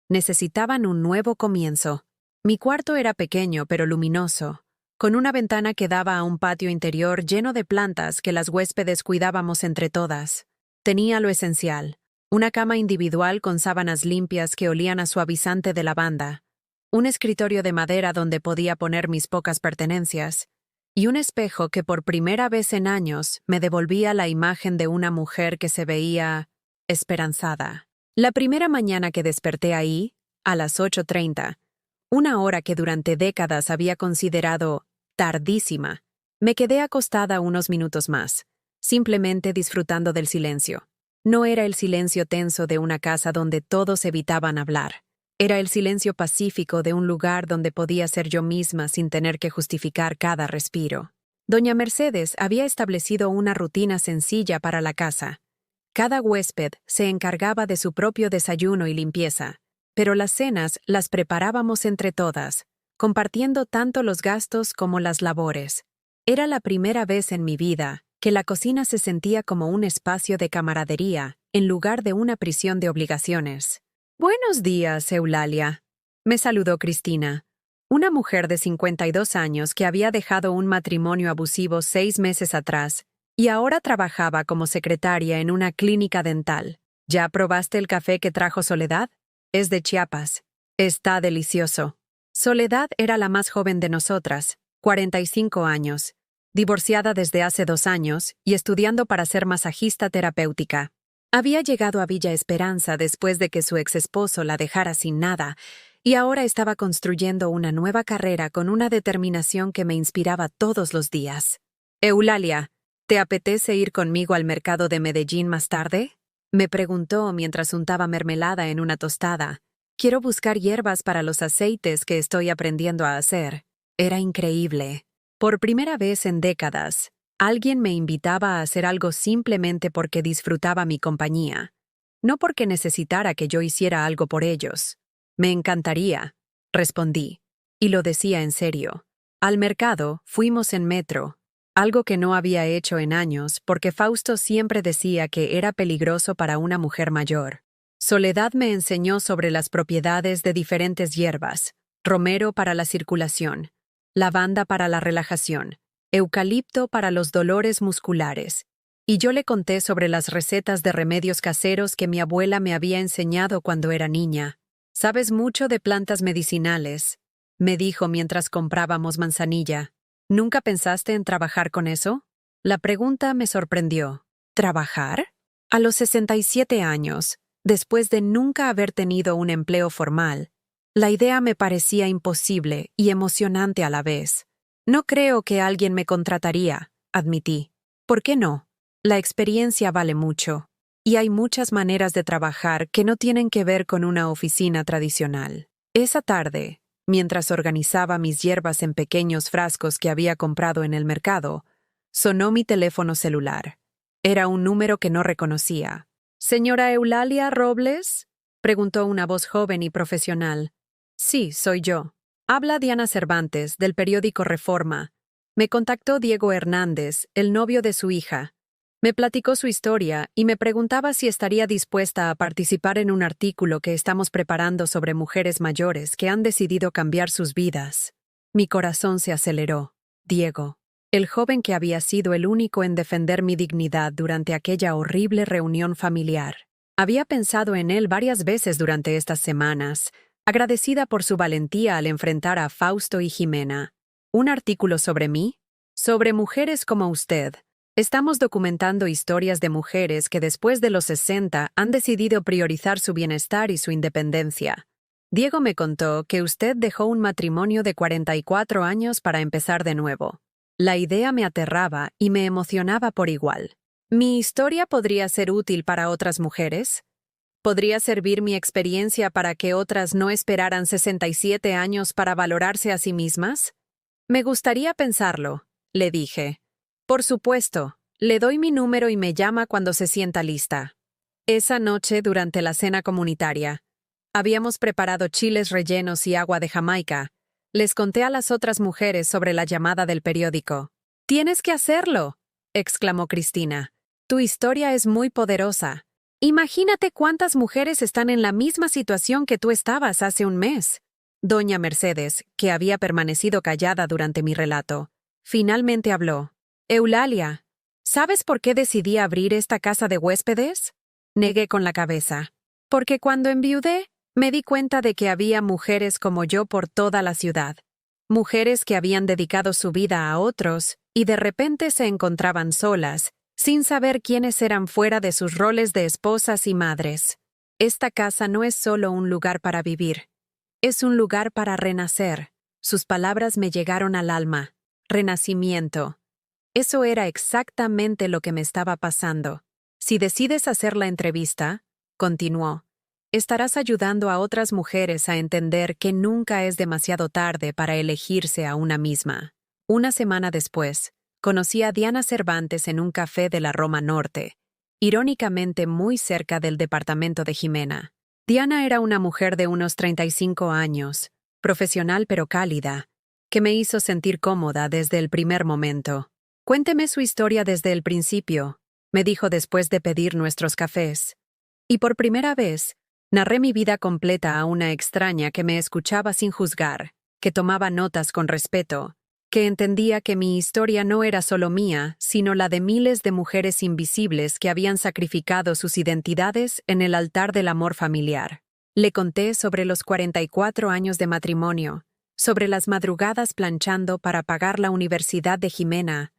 necesitaban un nuevo comienzo. Mi cuarto era pequeño pero luminoso, con una ventana que daba a un patio interior lleno de plantas que las huéspedes cuidábamos entre todas. Tenía lo esencial: una cama individual con sábanas limpias que olían a suavizante de lavanda, un escritorio de madera donde podía poner mis pocas pertenencias, y un espejo que por primera vez en años me devolvía la imagen de una mujer que se veía esperanzada. La primera mañana que desperté ahí, a las 8:30, una hora que durante décadas había considerado tardísima, me quedé acostada unos minutos más, simplemente disfrutando del silencio. No era el silencio tenso de una casa donde todos evitaban hablar. Era el silencio pacífico de un lugar donde podía ser yo misma sin tener que justificar cada respiro. Doña Mercedes había establecido una rutina sencilla para la casa. Cada huésped se encargaba de su propio desayuno y limpieza, pero las cenas las preparábamos entre todas, compartiendo tanto los gastos como las labores. Era la primera vez en mi vida que la cocina se sentía como un espacio de camaradería en lugar de una prisión de obligaciones. «Buenos días, Eulalia», me saludó Cristina, una mujer de 52 años que había dejado un matrimonio abusivo 6 meses atrás y ahora trabajaba como secretaria en una clínica dental. «¿Ya probaste el café que trajo Soledad? Es de Chiapas. Está delicioso». Soledad era la más joven de nosotras, 45 años, divorciada desde hace 2 años y estudiando para ser masajista terapéutica. Había llegado a Villa Esperanza después de que su exesposo la dejara sin nada, y ahora estaba construyendo una nueva carrera con una determinación que me inspiraba todos los días. «Eulalia, ¿te apetece ir conmigo al mercado de Medellín más tarde?», me preguntó mientras untaba mermelada en una tostada. «Quiero buscar hierbas para los aceites que estoy aprendiendo a hacer». Era increíble. Por primera vez en décadas, alguien me invitaba a hacer algo simplemente porque disfrutaba mi compañía, no porque necesitara que yo hiciera algo por ellos. «Me encantaría», respondí, y lo decía en serio. Al mercado fuimos en metro, algo que no había hecho en años porque Fausto siempre decía que era peligroso para una mujer mayor. Soledad me enseñó sobre las propiedades de diferentes hierbas: romero para la circulación, lavanda para la relajación, eucalipto para los dolores musculares, y yo le conté sobre las recetas de remedios caseros que mi abuela me había enseñado cuando era niña. «Sabes mucho de plantas medicinales», me dijo mientras comprábamos manzanilla. «¿Nunca pensaste en trabajar con eso?». La pregunta me sorprendió. ¿Trabajar? A los 67 años, después de nunca haber tenido un empleo formal, la idea me parecía imposible y emocionante a la vez. «No creo que alguien me contrataría», admití. «¿Por qué no? La experiencia vale mucho, y hay muchas maneras de trabajar que no tienen que ver con una oficina tradicional». Esa tarde, mientras organizaba mis hierbas en pequeños frascos que había comprado en el mercado, sonó mi teléfono celular. Era un número que no reconocía. ¿Señora Eulalia Robles? Preguntó una voz joven y profesional. Sí, soy yo. Habla Diana Cervantes, del periódico Reforma. Me contactó Diego Hernández, el novio de su hija. Me platicó su historia y me preguntaba si estaría dispuesta a participar en un artículo que estamos preparando sobre mujeres mayores que han decidido cambiar sus vidas. Mi corazón se aceleró. Diego, el joven que había sido el único en defender mi dignidad durante aquella horrible reunión familiar. Había pensado en él varias veces durante estas semanas, agradecida por su valentía al enfrentar a Fausto y Jimena. ¿Un artículo sobre mí? Sobre mujeres como usted. Estamos documentando historias de mujeres que después de los 60 han decidido priorizar su bienestar y su independencia. Diego me contó que usted dejó un matrimonio de 44 años para empezar de nuevo. La idea me aterraba y me emocionaba por igual. ¿Mi historia podría ser útil para otras mujeres? ¿Podría servir mi experiencia para que otras no esperaran 67 años para valorarse a sí mismas? Me gustaría pensarlo, le dije. Por supuesto, le doy mi número y me llama cuando se sienta lista. Esa noche, durante la cena comunitaria, habíamos preparado chiles rellenos y agua de Jamaica. Les conté a las otras mujeres sobre la llamada del periódico. «¡Tienes que hacerlo!», exclamó Cristina. «Tu historia es muy poderosa. Imagínate cuántas mujeres están en la misma situación que tú estabas hace un mes». Doña Mercedes, que había permanecido callada durante mi relato, finalmente habló. «Eulalia, ¿sabes por qué decidí abrir esta casa de huéspedes?». Negué con la cabeza. «Porque cuando enviudé, me di cuenta de que había mujeres como yo por toda la ciudad. Mujeres que habían dedicado su vida a otros y de repente se encontraban solas, sin saber quiénes eran fuera de sus roles de esposas y madres. Esta casa no es solo un lugar para vivir. Es un lugar para renacer». Sus palabras me llegaron al alma. Renacimiento. Eso era exactamente lo que me estaba pasando. Si decides hacer la entrevista, continuó, estarás ayudando a otras mujeres a entender que nunca es demasiado tarde para elegirse a una misma. Una semana después, conocí a Diana Cervantes en un café de la Roma Norte, irónicamente muy cerca del departamento de Jimena. Diana era una mujer de unos 35 años, profesional pero cálida, que me hizo sentir cómoda desde el primer momento. «Cuénteme su historia desde el principio», me dijo después de pedir nuestros cafés. Y por primera vez, narré mi vida completa a una extraña que me escuchaba sin juzgar, que tomaba notas con respeto, que entendía que mi historia no era solo mía, sino la de miles de mujeres invisibles que habían sacrificado sus identidades en el altar del amor familiar. Le conté sobre los 44 años de matrimonio, sobre las madrugadas planchando para pagar la universidad de Jimena,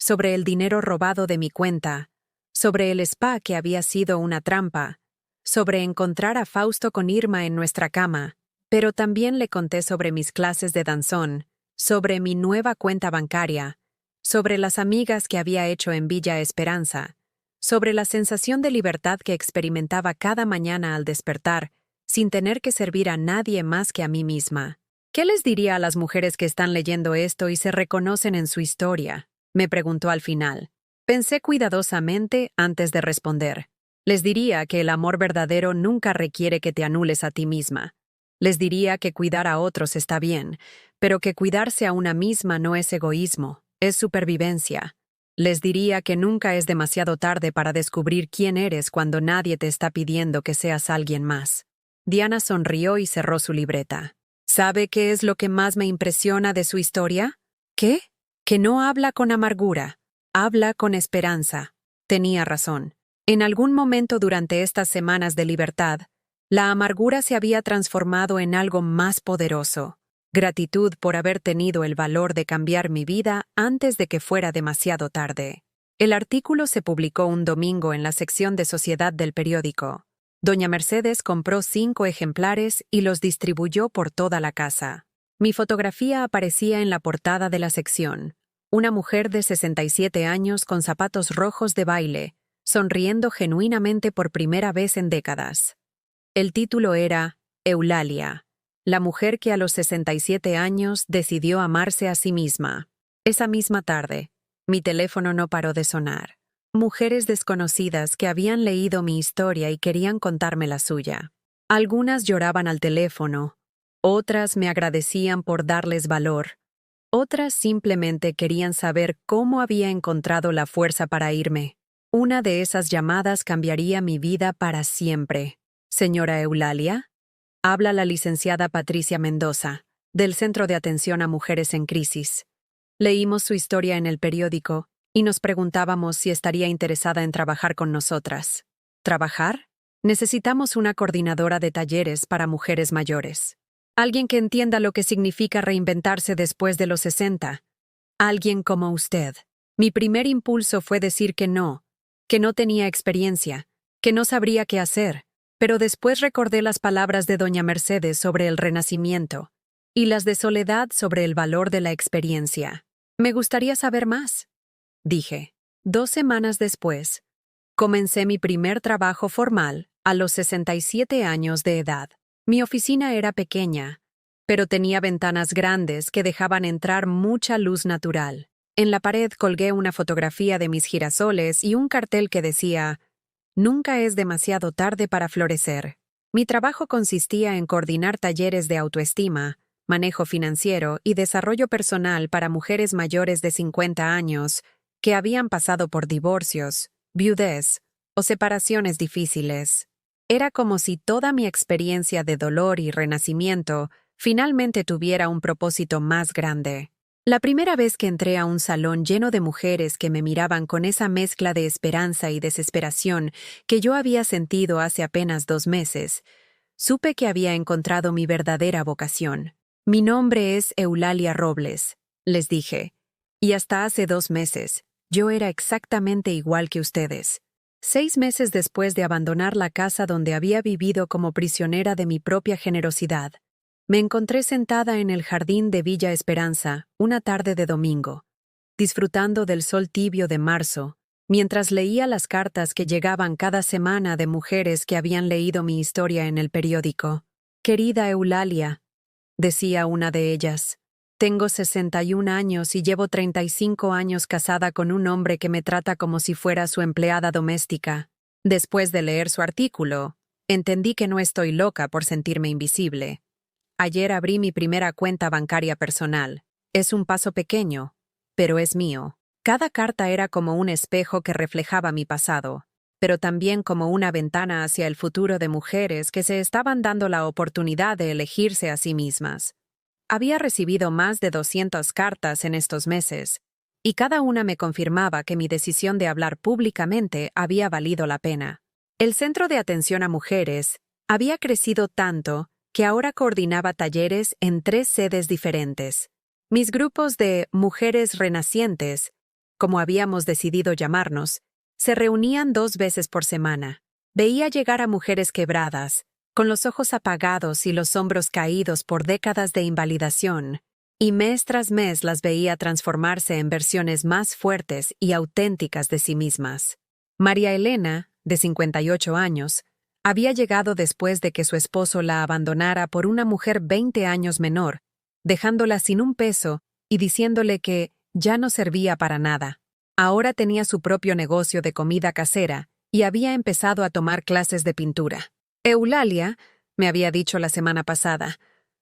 sobre el dinero robado de mi cuenta, sobre el spa que había sido una trampa, sobre encontrar a Fausto con Irma en nuestra cama, pero también le conté sobre mis clases de danzón, sobre mi nueva cuenta bancaria, sobre las amigas que había hecho en Villa Esperanza, sobre la sensación de libertad que experimentaba cada mañana al despertar, sin tener que servir a nadie más que a mí misma. ¿Qué les diría a las mujeres que están leyendo esto y se reconocen en su historia?, me preguntó al final. Pensé cuidadosamente antes de responder. Les diría que el amor verdadero nunca requiere que te anules a ti misma. Les diría que cuidar a otros está bien, pero que cuidarse a una misma no es egoísmo, es supervivencia. Les diría que nunca es demasiado tarde para descubrir quién eres cuando nadie te está pidiendo que seas alguien más. Diana sonrió y cerró su libreta. ¿Sabe qué es lo que más me impresiona de su historia? ¿Qué? Que no habla con amargura, habla con esperanza. Tenía razón. En algún momento durante estas semanas de libertad, la amargura se había transformado en algo más poderoso. Gratitud por haber tenido el valor de cambiar mi vida antes de que fuera demasiado tarde. El artículo se publicó un domingo en la sección de Sociedad del periódico. Doña Mercedes compró 5 ejemplares y los distribuyó por toda la casa. Mi fotografía aparecía en la portada de la sección. Una mujer de 67 años con zapatos rojos de baile, sonriendo genuinamente por primera vez en décadas. El título era Eulalia, la mujer que a los 67 años decidió amarse a sí misma. Esa misma tarde, mi teléfono no paró de sonar. mujeres desconocidas que habían leído mi historia y querían contarme la suya. Algunas lloraban al teléfono, otras me agradecían por darles valor, otras simplemente querían saber cómo había encontrado la fuerza para irme. Una de esas llamadas cambiaría mi vida para siempre. Señora Eulalia, habla la licenciada Patricia Mendoza, del Centro de Atención a Mujeres en Crisis. Leímos su historia en el periódico y nos preguntábamos si estaría interesada en trabajar con nosotras. ¿Trabajar? Necesitamos una coordinadora de talleres para mujeres mayores. Alguien que entienda lo que significa reinventarse después de los 60. Alguien como usted. Mi primer impulso fue decir que no tenía experiencia, que no sabría qué hacer, pero después recordé las palabras de doña Mercedes sobre el renacimiento y las de Soledad sobre el valor de la experiencia. Me gustaría saber más, dije. 2 semanas después, comencé mi primer trabajo formal a los 67 años de edad. Mi oficina era pequeña, pero tenía ventanas grandes que dejaban entrar mucha luz natural. En la pared colgué una fotografía de mis girasoles y un cartel que decía: «Nunca es demasiado tarde para florecer». Mi trabajo consistía en coordinar talleres de autoestima, manejo financiero y desarrollo personal para mujeres mayores de 50 años que habían pasado por divorcios, viudez o separaciones difíciles. Era como si toda mi experiencia de dolor y renacimiento finalmente tuviera un propósito más grande. La primera vez que entré a un salón lleno de mujeres que me miraban con esa mezcla de esperanza y desesperación que yo había sentido hace apenas 2 meses, supe que había encontrado mi verdadera vocación. «Mi nombre es Eulalia Robles», les dije, «y hasta hace 2 meses, yo era exactamente igual que ustedes». 6 meses después de abandonar la casa donde había vivido como prisionera de mi propia generosidad, me encontré sentada en el jardín de Villa Esperanza una tarde de domingo, disfrutando del sol tibio de marzo, mientras leía las cartas que llegaban cada semana de mujeres que habían leído mi historia en el periódico. «Querida Eulalia», decía una de ellas, «tengo 61 años y llevo 35 años casada con un hombre que me trata como si fuera su empleada doméstica. Después de leer su artículo, entendí que no estoy loca por sentirme invisible. Ayer abrí mi primera cuenta bancaria personal. Es un paso pequeño, pero es mío». Cada carta era como un espejo que reflejaba mi pasado, pero también como una ventana hacia el futuro de mujeres que se estaban dando la oportunidad de elegirse a sí mismas. Había recibido más de 200 cartas en estos meses, y cada una me confirmaba que mi decisión de hablar públicamente había valido la pena. El Centro de Atención a Mujeres había crecido tanto que ahora coordinaba talleres en 3 sedes diferentes. Mis grupos de mujeres renacientes, como habíamos decidido llamarnos, se reunían 2 veces por semana. Veía llegar a mujeres quebradas, con los ojos apagados y los hombros caídos por décadas de invalidación, y mes tras mes las veía transformarse en versiones más fuertes y auténticas de sí mismas. María Elena, de 58 años, había llegado después de que su esposo la abandonara por una mujer 20 años menor, dejándola sin un peso y diciéndole que ya no servía para nada. Ahora tenía su propio negocio de comida casera y había empezado a tomar clases de pintura. «Eulalia», me había dicho la semana pasada,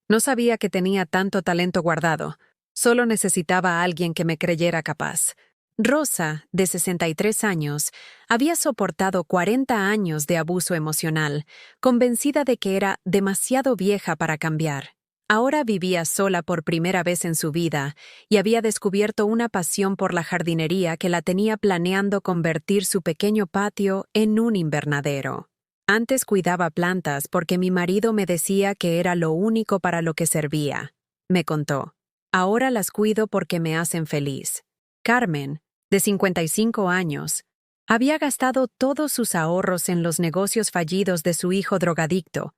«no sabía que tenía tanto talento guardado. Solo necesitaba a alguien que me creyera capaz». Rosa, de 63 años, había soportado 40 años de abuso emocional, convencida de que era demasiado vieja para cambiar. Ahora vivía sola por primera vez en su vida y había descubierto una pasión por la jardinería que la tenía planeando convertir su pequeño patio en un invernadero. Antes cuidaba plantas porque mi marido me decía que era lo único para lo que servía, me contó. Ahora las cuido porque me hacen feliz. Carmen, de 55 años, había gastado todos sus ahorros en los negocios fallidos de su hijo drogadicto,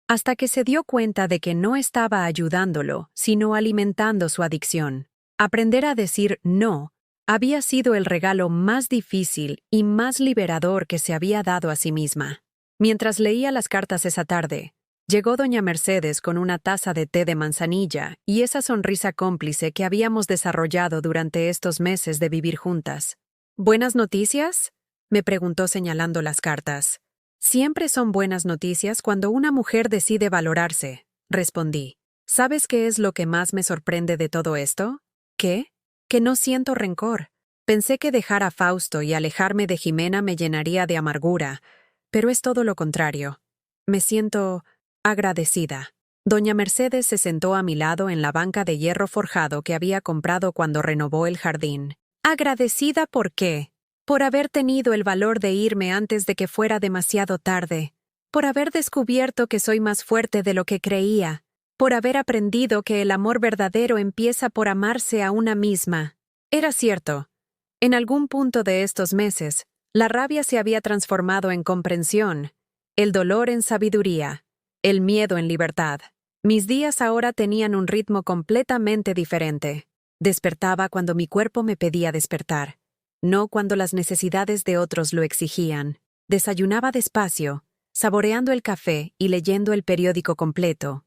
hasta que se dio cuenta de que no estaba ayudándolo, sino alimentando su adicción. Aprender a decir no había sido el regalo más difícil y más liberador que se había dado a sí misma. Mientras leía las cartas esa tarde, llegó doña Mercedes con una taza de té de manzanilla y esa sonrisa cómplice que habíamos desarrollado durante estos meses de vivir juntas. «¿Buenas noticias?», Me preguntó señalando las cartas. Siempre son buenas noticias cuando una mujer decide valorarse, respondí. ¿Sabes qué es lo que más me sorprende de todo esto? ¿Qué? Que no siento rencor. Pensé que dejar a Fausto y alejarme de Jimena me llenaría de amargura, pero es todo lo contrario. Me siento agradecida. Doña Mercedes se sentó a mi lado en la banca de hierro forjado que había comprado cuando renovó el jardín. ¿Agradecida por qué? Por haber tenido el valor de irme antes de que fuera demasiado tarde, por haber descubierto que soy más fuerte de lo que creía, por haber aprendido que el amor verdadero empieza por amarse a una misma. Era cierto. En algún punto de estos meses, la rabia se había transformado en comprensión, el dolor en sabiduría, el miedo en libertad. Mis días ahora tenían un ritmo completamente diferente. Despertaba cuando mi cuerpo me pedía despertar, no cuando las necesidades de otros lo exigían. Desayunaba despacio, saboreando el café y leyendo el periódico completo.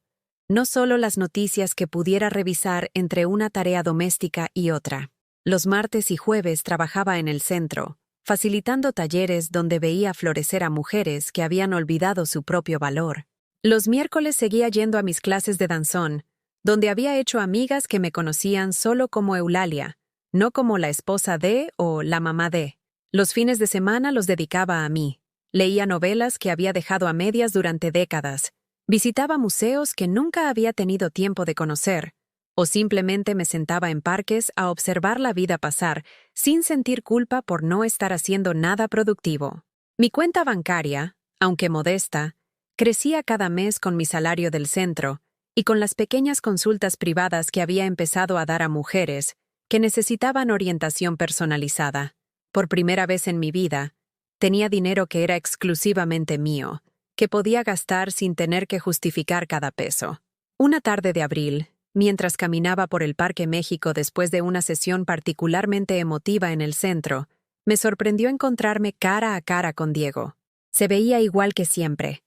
No solo las noticias que pudiera revisar entre una tarea doméstica y otra. Los martes y jueves trabajaba en el centro, facilitando talleres donde veía florecer a mujeres que habían olvidado su propio valor. Los miércoles seguía yendo a mis clases de danzón, donde había hecho amigas que me conocían solo como Eulalia, no como la esposa de o la mamá de. Los fines de semana los dedicaba a mí. Leía novelas que había dejado a medias durante décadas. Visitaba museos que nunca había tenido tiempo de conocer, o simplemente me sentaba en parques a observar la vida pasar, sin sentir culpa por no estar haciendo nada productivo. Mi cuenta bancaria, aunque modesta, crecía cada mes con mi salario del centro y con las pequeñas consultas privadas que había empezado a dar a mujeres que necesitaban orientación personalizada. Por primera vez en mi vida, tenía dinero que era exclusivamente mío, que podía gastar sin tener que justificar cada peso. Una tarde de abril, mientras caminaba por el Parque México después de una sesión particularmente emotiva en el centro, me sorprendió encontrarme cara a cara con Diego. Se veía igual que siempre,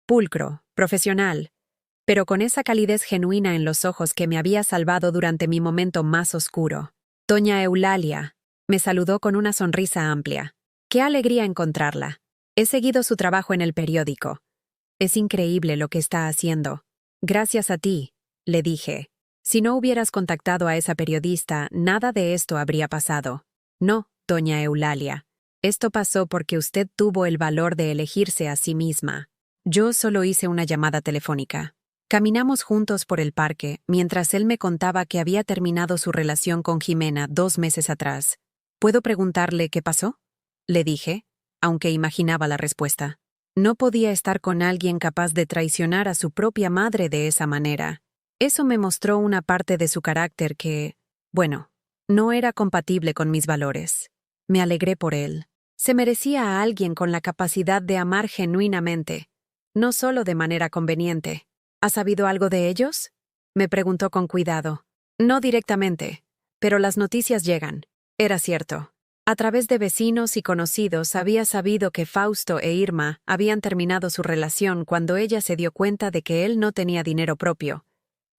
pulcro, profesional, pero con esa calidez genuina en los ojos que me había salvado durante mi momento más oscuro. Doña Eulalia, me saludó con una sonrisa amplia. ¡Qué alegría encontrarla! He seguido su trabajo en el periódico. Es increíble lo que está haciendo. Gracias a ti, le dije. Si no hubieras contactado a esa periodista, nada de esto habría pasado. No, doña Eulalia. Esto pasó porque usted tuvo el valor de elegirse a sí misma. Yo solo hice una llamada telefónica. Caminamos juntos por el parque, mientras él me contaba que había terminado su relación con Jimena 2 meses atrás. ¿Puedo preguntarle qué pasó? Le dije, aunque imaginaba la respuesta. No podía estar con alguien capaz de traicionar a su propia madre de esa manera. Eso me mostró una parte de su carácter que, bueno, no era compatible con mis valores. Me alegré por él. Se merecía a alguien con la capacidad de amar genuinamente, no solo de manera conveniente. ¿Has sabido algo de ellos? Me preguntó con cuidado. No directamente, pero las noticias llegan. Era cierto. A través de vecinos y conocidos había sabido que Fausto e Irma habían terminado su relación cuando ella se dio cuenta de que él no tenía dinero propio,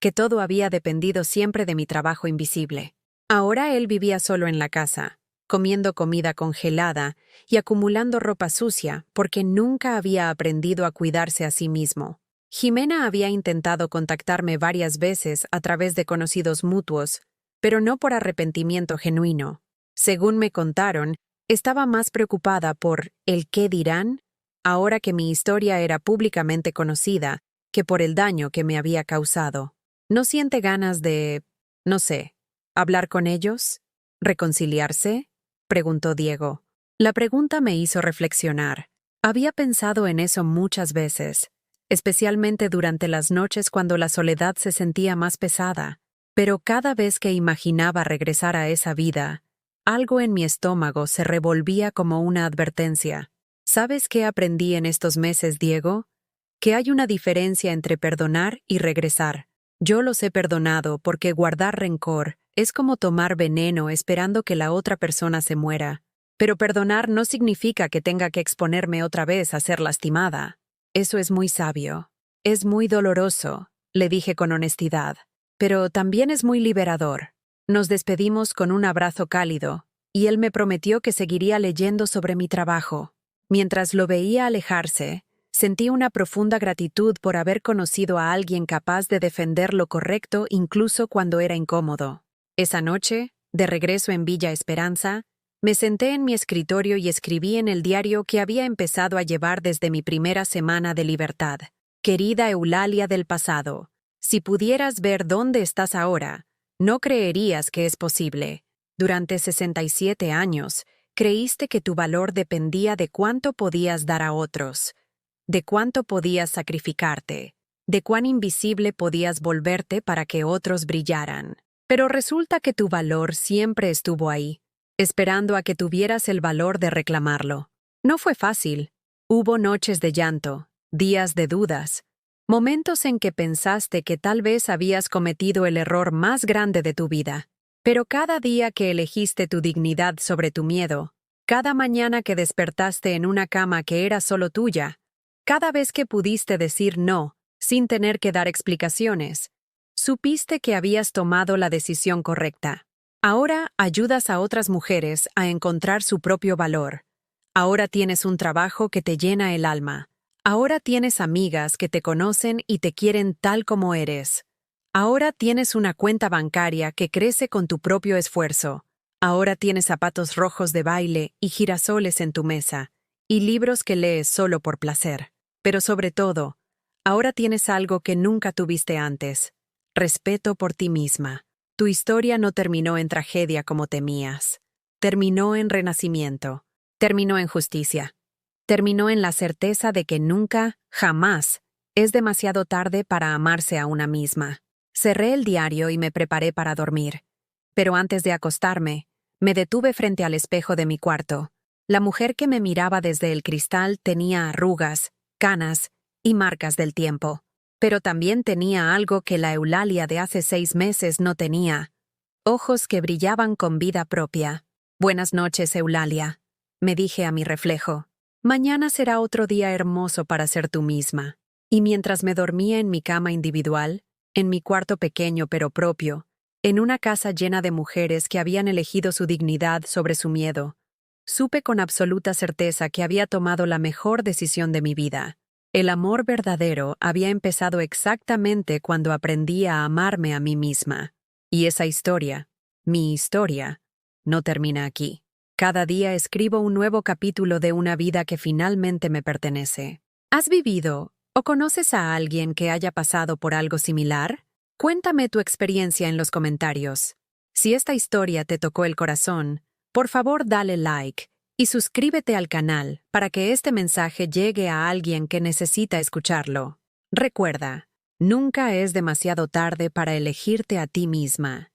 que todo había dependido siempre de mi trabajo invisible. Ahora él vivía solo en la casa, comiendo comida congelada y acumulando ropa sucia porque nunca había aprendido a cuidarse a sí mismo. Jimena había intentado contactarme varias veces a través de conocidos mutuos, pero no por arrepentimiento genuino. Según me contaron, estaba más preocupada por el qué dirán, ahora que mi historia era públicamente conocida, que por el daño que me había causado. ¿No siente ganas de, no sé, hablar con ellos? ¿Reconciliarse? Preguntó Diego. La pregunta me hizo reflexionar. Había pensado en eso muchas veces, especialmente durante las noches cuando la soledad se sentía más pesada, pero cada vez que imaginaba regresar a esa vida, algo en mi estómago se revolvía como una advertencia. ¿Sabes qué aprendí en estos meses, Diego? Que hay una diferencia entre perdonar y regresar. Yo los he perdonado porque guardar rencor es como tomar veneno esperando que la otra persona se muera. Pero perdonar no significa que tenga que exponerme otra vez a ser lastimada. Eso es muy sabio. Es muy doloroso, le dije con honestidad, pero también es muy liberador. Nos despedimos con un abrazo cálido, y él me prometió que seguiría leyendo sobre mi trabajo. Mientras lo veía alejarse, sentí una profunda gratitud por haber conocido a alguien capaz de defender lo correcto incluso cuando era incómodo. Esa noche, de regreso en Villa Esperanza, me senté en mi escritorio y escribí en el diario que había empezado a llevar desde mi primera semana de libertad. Querida Eulalia del pasado, si pudieras ver dónde estás ahora, no creerías que es posible. Durante 67 años, creíste que tu valor dependía de cuánto podías dar a otros, de cuánto podías sacrificarte, de cuán invisible podías volverte para que otros brillaran. Pero resulta que tu valor siempre estuvo ahí, esperando a que tuvieras el valor de reclamarlo. No fue fácil. Hubo noches de llanto, días de dudas, momentos en que pensaste que tal vez habías cometido el error más grande de tu vida. Pero cada día que elegiste tu dignidad sobre tu miedo, cada mañana que despertaste en una cama que era solo tuya, cada vez que pudiste decir no, sin tener que dar explicaciones, supiste que habías tomado la decisión correcta. Ahora ayudas a otras mujeres a encontrar su propio valor. Ahora tienes un trabajo que te llena el alma. Ahora tienes amigas que te conocen y te quieren tal como eres. Ahora tienes una cuenta bancaria que crece con tu propio esfuerzo. Ahora tienes zapatos rojos de baile y girasoles en tu mesa, y libros que lees solo por placer. Pero sobre todo, ahora tienes algo que nunca tuviste antes: respeto por ti misma. Tu historia no terminó en tragedia como temías. Terminó en renacimiento. Terminó en justicia. Terminó en la certeza de que nunca, jamás, es demasiado tarde para amarse a una misma. Cerré el diario y me preparé para dormir. Pero antes de acostarme, me detuve frente al espejo de mi cuarto. La mujer que me miraba desde el cristal tenía arrugas, canas y marcas del tiempo. Pero también tenía algo que la Eulalia de hace 6 meses no tenía: ojos que brillaban con vida propia. Buenas noches, Eulalia, me dije a mi reflejo. Mañana será otro día hermoso para ser tú misma. Y mientras me dormía en mi cama individual, en mi cuarto pequeño pero propio, en una casa llena de mujeres que habían elegido su dignidad sobre su miedo, supe con absoluta certeza que había tomado la mejor decisión de mi vida. El amor verdadero había empezado exactamente cuando aprendí a amarme a mí misma. Y esa historia, mi historia, no termina aquí. Cada día escribo un nuevo capítulo de una vida que finalmente me pertenece. ¿Has vivido o conoces a alguien que haya pasado por algo similar? Cuéntame tu experiencia en los comentarios. Si esta historia te tocó el corazón, por favor dale like y suscríbete al canal para que este mensaje llegue a alguien que necesita escucharlo. Recuerda, nunca es demasiado tarde para elegirte a ti misma.